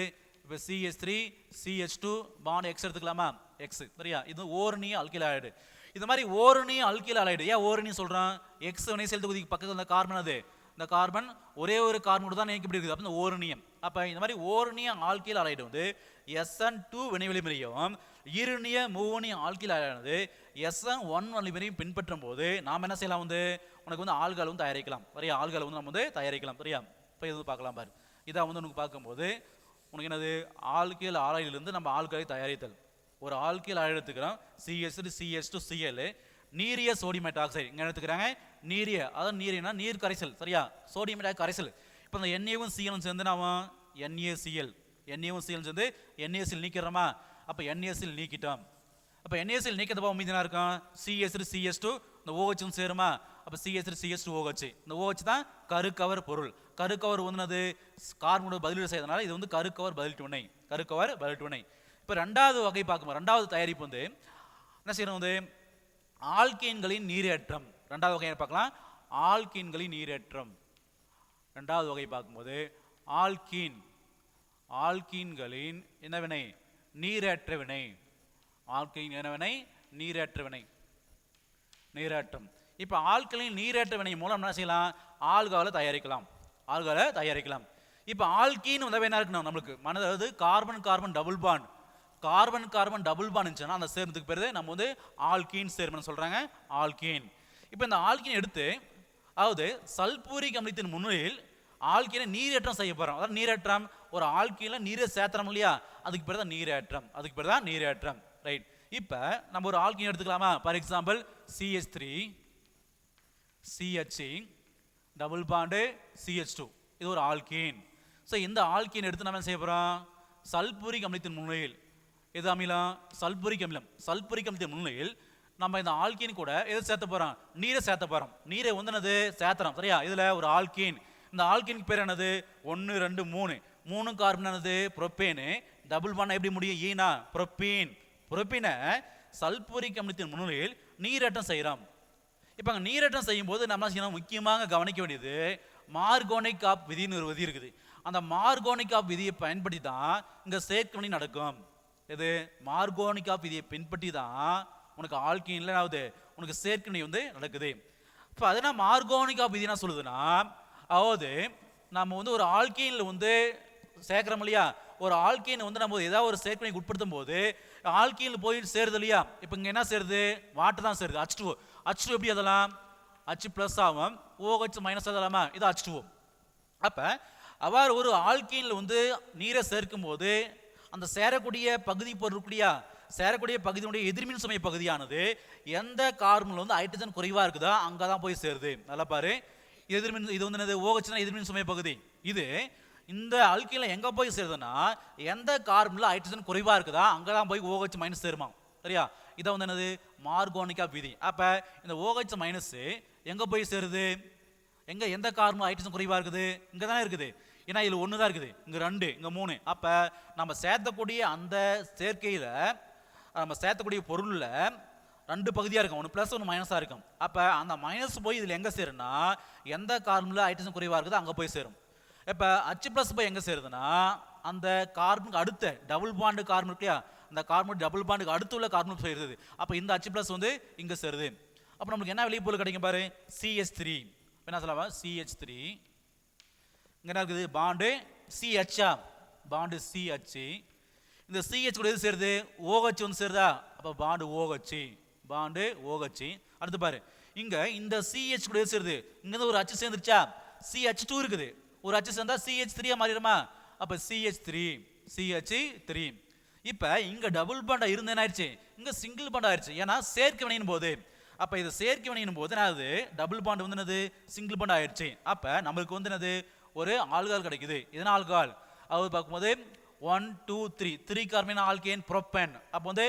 இப்போ CH3 CH2 பாண்ட் X எடுத்துக்கலாமா, X. சரியா, இது ஓரணி ஆல்கைல் ஆலைடு. இது மாதிரி ஓரணி ஆல்கைல் ஆலைடு. ஏன் ஓரணி சொல்கிறேன், எக்ஸ் வினைசெயல் தொகுதிக்கு பக்கத்தில் இந்த கார்பன், அது இந்த கார்பன் ஒரே ஒரு கார்பனோடு தான் இணைக்கப்பட்டு இருக்குது, அப்போ இந்த ஓரணியம். அப்போ இந்த மாதிரி ஓரணிய ஆல்கைல் ஆலைடு வந்து SN2 வினை வழிமுறையும் ஈரணிய மூவணிய ஆல்கைல் ஆலைடானது SN1 வழிமுறையும் பின்பற்றும் போது நாம் என்ன செய்யலாம், வந்து உனக்கு வந்து ஆல்கஹால் வந்து தயாரிக்கலாம். சரியா, ஆல்கஹால் வந்து நம்ம வந்து தயாரிக்கலாம். சரியா, இப்போ இது பார்க்கலாம் பாரு. இதான் வந்து உனக்கு பார்க்கும்போது உனக்கு என்னது ஆல்கைல் ஆலைடிலிருந்து நம்ம ஆல்கஹாலை தயாரித்தல். ஒரு ஆல்கைல் ஆலைடு எடுத்துக்கிறோம், CH3 CH2 Cl, நீரிய sodium hydroxide இங்கே எடுத்துக்கிறாங்க. நீரிய, அதாவது நீரினா நீர் கரைசல். சரியா, சோடியம் ஹைட்ராக்சைடு கரைசல். இப்போ இந்த Naவும் Cl சேர்ந்து நாம NaCl, Naவும் Cl சேர்ந்து NaCl நீக்கிறோமா, அப்போ NaCl நீக்கிட்டோம். அப்போ NaCl நீக்கிறப்ப மீதினா இருக்கும் CH3 CH2 இந்த OH சேருமா, அப்போ CH3CH2OH. இந்த OH தான் கருக்கவர் பொருள். கருக்கவர் வந்து கார்பனோட பதிலீடு செய்யறதுனால இது வந்து கருக்கவர் பதிலீட்டு வினை. கருக்கவர் பதிலீட்டு வினை. இப்போ ரெண்டாவது வகை பார்க்கும்போது ரெண்டாவது தயாரிப்பு வந்து என்ன செய்யணும் வந்து ஆல்கீன்களின் நீரேற்றம். ரெண்டாவது வகையை பார்க்கலாம். ஆல்கீன்களின் நீரேற்றம். ரெண்டாவது வகை பார்க்கும்போது ஆல்கீன்களின் என்ன வினை? நீரேற்ற வினை. ஆல்கீன் என்ன வினை? நீரேற்ற வினை. நீரேற்றம். இப்போ ஆல்கலின் நீரேற்ற வினை மூலம் என்ன செய்யலாம்? ஆல்கஹாலை தயாரிக்கலாம். இப்போ ஆல்கீன் வந்து என்ன இருக்கணும் நம்மளுக்கு? அதாவது கார்பன் கார்பன் டபுள் பாண்ட் இருந்துச்சுன்னா அந்த சேர்மத்துக்கு பேர் நம்ம வந்து ஆல்கீன் சேர்மம்னு சொல்றாங்க. ஆல்கீன். இப்போ இந்த ஆல்கீன் எடுத்து அதாவது சல்பூரிக் அமிலத்தின் முன்னிலையில் ஆல்கீனை நீரேற்றம் செய்ய போறோம். அதாவது நீரேற்றம், ஒரு ஆல்கீன்ல நீரை சேர்த்துறோம் இல்லையா, அதுக்கு பேர் தான் நீரேற்றம். ரைட். இப்போ நம்ம ஒரு ஆல்கீன் எடுத்துக்கலாமா? For example CH3 CH double bond CH2, இது ஒரு ஆல்கீன். ஸோ இந்த ஆல்கீன் எடுத்து நம்ம என்ன செய்ய போறோம்? சல்பூரிக் அமிலத்தின் முன்னிலையில், எது அமிலம்? சல்பூரிக் அமிலத்தின் முன்னிலையில் நம்ம இந்த ஆல்கீன் கூட எது சேர்த்த போறோம்? நீரை சேர்த்த போறோம். நீரை வந்து என்னது? சேர்த்துறோம். சரியா? இதுல ஒரு ஆல்கீன். இந்த ஆல்கீனுக்கு பேர் என்னது? 1 2 3 கார்பன் என்னது? புரோப்பேனு. டபுள் பாண்ட் எப்படி முடியும்? ஈனா புரோப்பீனை சல்பூரிக் அமிலத்தின் முன்னிலையில் நீரேற்றம் செய்யறோம். இப்போ அங்கே நீரேற்றம் செய்யும் போது நம்ம செய்யணும், முக்கியமாக கவனிக்க வேண்டியது மார்கோனிக் ஆஃப் விதின்னு ஒரு விதி இருக்குது. அந்த மார்கோனிக் ஆஃப் விதியை பயன்படுத்தி தான் இங்கே சேர்க்கை நடக்கும். இது மார்கோனிக் ஆஃப் விதியை பின்பற்றி தான் உனக்கு ஆல்கீன்ல ஆகுது, உனக்கு சேர்க்கை வந்து நடக்குது. இப்போ அதனால் மார்கோனிக் ஆஃப் விதி என்ன சொல்லுதுன்னா, அதாவது நம்ம வந்து ஒரு ஆல்கீனில் வந்து சேர்க்கிறோம் இல்லையா, ஒரு ஆல்கீன் வந்து நம்ம ஏதாவது ஒரு சேர்க்கை உட்படுத்தும் போது ஆல்கீனில் போய் சேருது இல்லையா. இப்போ இங்கே என்ன சேருது? வாட்டர் தான் சேருது. H2 எப்படி அதெல்லாம்? H ப்ளஸ் ஆகும், OH மைனஸ் அதெல்லாமா, இது H2O. அப்போ அவ்வாறு ஒரு ஆல்கீனில் வந்து நீரை சேர்க்கும் போது அந்த சேரக்கூடிய பகுதி பொருட்கூடியா, சேரக்கூடிய பகுதியினுடைய எதிர்மின் சுமை பகுதியானது எந்த கார்பனில் வந்து ஹைட்ரஜன் குறைவாக இருக்குதோ அங்கே தான் போய் சேருது. நல்லா பாரு, எதிர்மின், இது வந்து என்னது? OH எதிர்மின் சுமை பகுதி. இது இந்த ஆல்கீனில் எங்கே போய் சேருதுன்னா எந்த கார்பனில் ஹைட்ரஜன் குறைவாக இருக்குதா அங்கே தான் போய் OH மைனஸ் சேருமா. சரியா? இதை வந்து என்னது? மார்கோனிக் ஆஃப் விதி. அப்போ இந்த OH மைனஸ் எங்கே போய் சேருது? எந்த கார்பன் ஹைட்ரஜன் குறைவாக இருக்குது? இங்கே தானே இருக்குது. ஏன்னா இதில் 1 தான் இருக்குது, இங்கே 2, இங்கே 3. அப்போ நம்ம சேர்த்தக்கூடிய அந்த சேர்க்கையில் நம்ம சேர்த்தக்கூடிய பொருளில் 2 பகுதியாக இருக்கும், 1 ப்ளஸ் 1 மைனஸாக இருக்கும். அப்போ அந்த மைனஸ் போய் இதில் எங்கே சேரும்னா எந்த கார்பனில் ஹைட்ரஜன் குறைவாக இருக்குதோ அங்கே போய் சேரும். இப்போ H ப்ளஸ் போய் எங்கே சேருதுன்னா அந்த கார்பனுக்கு அடுத்த டபுள் பாண்டு கார்பன் இருக்கு இல்லையா, அந்த கார்பன் டபுள் பாண்டுக்கு அடுத்து உள்ள கார்பன் சேருது. அப்போ இந்த H ப்ளஸ் வந்து இங்கே சேருது. அப்போ நம்மளுக்கு என்ன வெளியே பொருள் கிடைக்கும் பாரு? CH3. என்ன சொல்லவா? CH3 இங்கே என்ன இருக்குது? Bond CH, bond CH. இந்த CH கூட எது சேருது? OH வந்து சேருதா? அப்போ பாண்டு OH. அடுத்து பாரு, இங்கே இந்த CH கூட எது சேருது? இங்கே ஒரு H சேர்ந்துருச்சா? CH2 இருக்குது, ஒரு H சேர்ந்தா CH3 மாறிடுமா? அப்போ CH3. இப்போ இங்கே டபுள் பாண்டா இருந்து என்ன ஆயிடுச்சு? இங்கே சிங்கிள் பாண்ட் ஆயிடுச்சு. ஏன்னா சேர்க்கை வினையின் போது. அப்போ இது சேர்க்கை வினையின் போது என்னது? டபுள் பாண்ட் வந்து என்னது? சிங்கிள் பாண்ட் ஆயிடுச்சு. அப்போ நம்மளுக்கு வந்து என்னது? ஒரு ஆல்கஹால் கிடைக்குது. இதனால் ஆல்கஹால் அது பார்க்கும்போது 1 2 3 கார்பன் ஆல்கேன் புரோப்பேன். அப்போ வந்து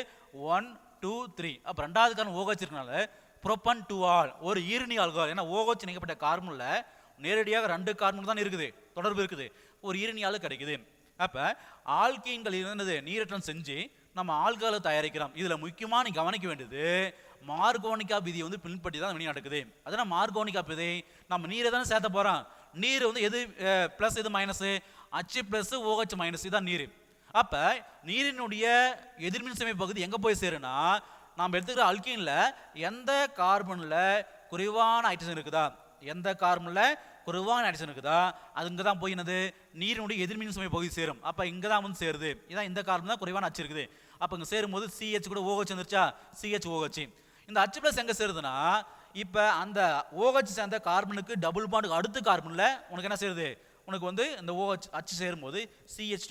1 2 3. அப்போ ரெண்டாவது கார்பன் OH இருக்கனால புரோப்பன் 2 ஆல், ஒரு ஈரணி ஆல்கஹால். ஏன்னா OH நீக்கப்பட்ட கார்பனில் நேரடியாக 2 கார்பன் தான் இருக்குது, தொடர்பு இருக்குது, ஒரு ஈரணியால் கிடைக்குது. அப்போ ஆல்கீன்கள் என்னது? நீரேற்றம் செஞ்சு நம்ம ஆல்கஹாலை தயாரிக்கிறோம். இதில் முக்கியமாக நீ கவனிக்க வேண்டியது மார்கோனிக் ஆஃப் விதியை வந்து பின்பற்றி தான் வினை நடக்குது. அதனால் மார்கோனிக் ஆஃப் விதி நம்ம நீரை தானே சேர்த்த போகிறோம். நீர் வந்து எது ப்ளஸ், எது minus? H plus OH minus, இதுதான் நீர். அப்போ நீரினுடைய எதிர்மின் சுமை பகுதி எங்கே போய் சேருன்னா நம்ம எடுத்துக்கிற அல்கீனில் எந்த கார்பனில் குறைவான ஹைட்ரஜன் இருக்குதா, எந்த கார்பனில் குறைவான ஹைட்ரஜன் இருக்குதா அது இங்கே தான் போய் என்னது? நீரினுடைய எதிர்மின் சுமை பகுதி சேரும். அப்போ இங்கே தான் வந்து சேருது. இதான் இந்த கார்பன் தான் குறைவான H இருக்குது. அப்போ இங்கே சேரும்போது CH கூட OH வந்துருச்சா? CH இந்த H ப்ளஸ் எங்கே சேருதுன்னா இப்போ அந்த OH சேர்ந்த கார்பனுக்கு டபுள் பாண்டுக்கு அடுத்த கார்பனில் உனக்கு என்ன சேருது? உனக்கு வந்து இந்த OH H சேரும்போது CH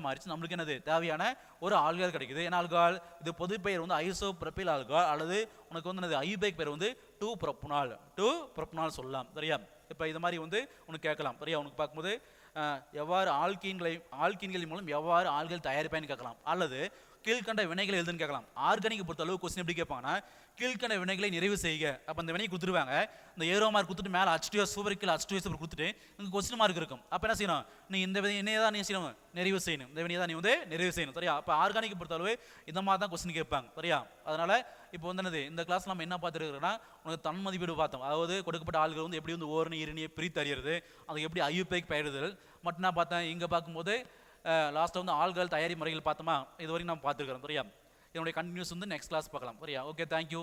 மாறிச்சு. நம்மளுக்கு என்னது? தேவையான ஒரு ஆல்கஹால் கிடைக்குது. என்ன ஆல்கஹால்? இது பொது பெயர் வந்து ஐசோப்ரோபைல் ஆல்கஹால், அல்லது உனக்கு வந்து என்னது? ஐபேக் பேர் வந்து 2 புரோப்பனால் சொல்லலாம். சரியா? இப்போ இது மாதிரி வந்து உனக்கு கேட்கலாம். சரியா? உனக்கு பார்க்கும்போது எவ்வாறு ஆல்கீன்களின் மூலம் எவ்வாறு ஆல்கஹால் தயாரிப்பேன்னு கேட்கலாம். அல்லது கீழ்கண்ட வினைகளை எழுதுன்னு கேட்கலாம். ஆர்கானிக் பொறுத்த அளவு கொஸ்டின் எப்படி கேட்பாங்கன்னா, கீழ்கண்ட வினைகளை நிறைவு செய்க. அப்போ அந்த வினை கொடுத்துருவாங்க, இந்த ஏரோ மார்க் கொடுத்துட்டு மேலே H2S சூப்பர் கீழே H2S சூப்பர் கொடுத்துட்டு இங்கே கொஸ்டின் மார்க் இருக்கும். அப்போ என்ன செய்யணும், நீ இந்த வினையை தான் நீ செய்யணும், நிறைவு செய்யணும். இந்த வினையை தான் நீ வந்து நிறைவு செய்யணும். சரியா? அப்போ ஆர்கானிக் பொறுத்த அளவு இந்த மாதிரி தான் கொஸ்டின் கேட்பாங்க. சரியா? அதனால இப்போ வந்து என்னது, இந்த கிளாஸ் நம்ம என்ன பார்த்துருக்கோம்னா, உனக்கு தன் மதிப்பீடு பார்த்தோம். அதாவது கொடுக்கப்பட்ட ஆள்கள் வந்து எப்படி வந்து ஓரணி ஈரணியை பிரித்து அறியறது, அது எப்படி ஐயுப்பைக்கு பெயர்தல் மட்டும் நான் பார்த்தேன். இங்கே பார்க்கும்போது லாஸ்ட்டில் வந்து ஆள்கள் தயாரி முறைகள் பார்த்தோமா, இது வரைக்கும் நம்ம பார்த்துருக்கிறோம். சரியா? இதனுடைய கண்டினியூஸ் வந்து நெக்ஸ்ட் கிளாஸ் பார்க்கலாம். சரியா? Okay, thank you.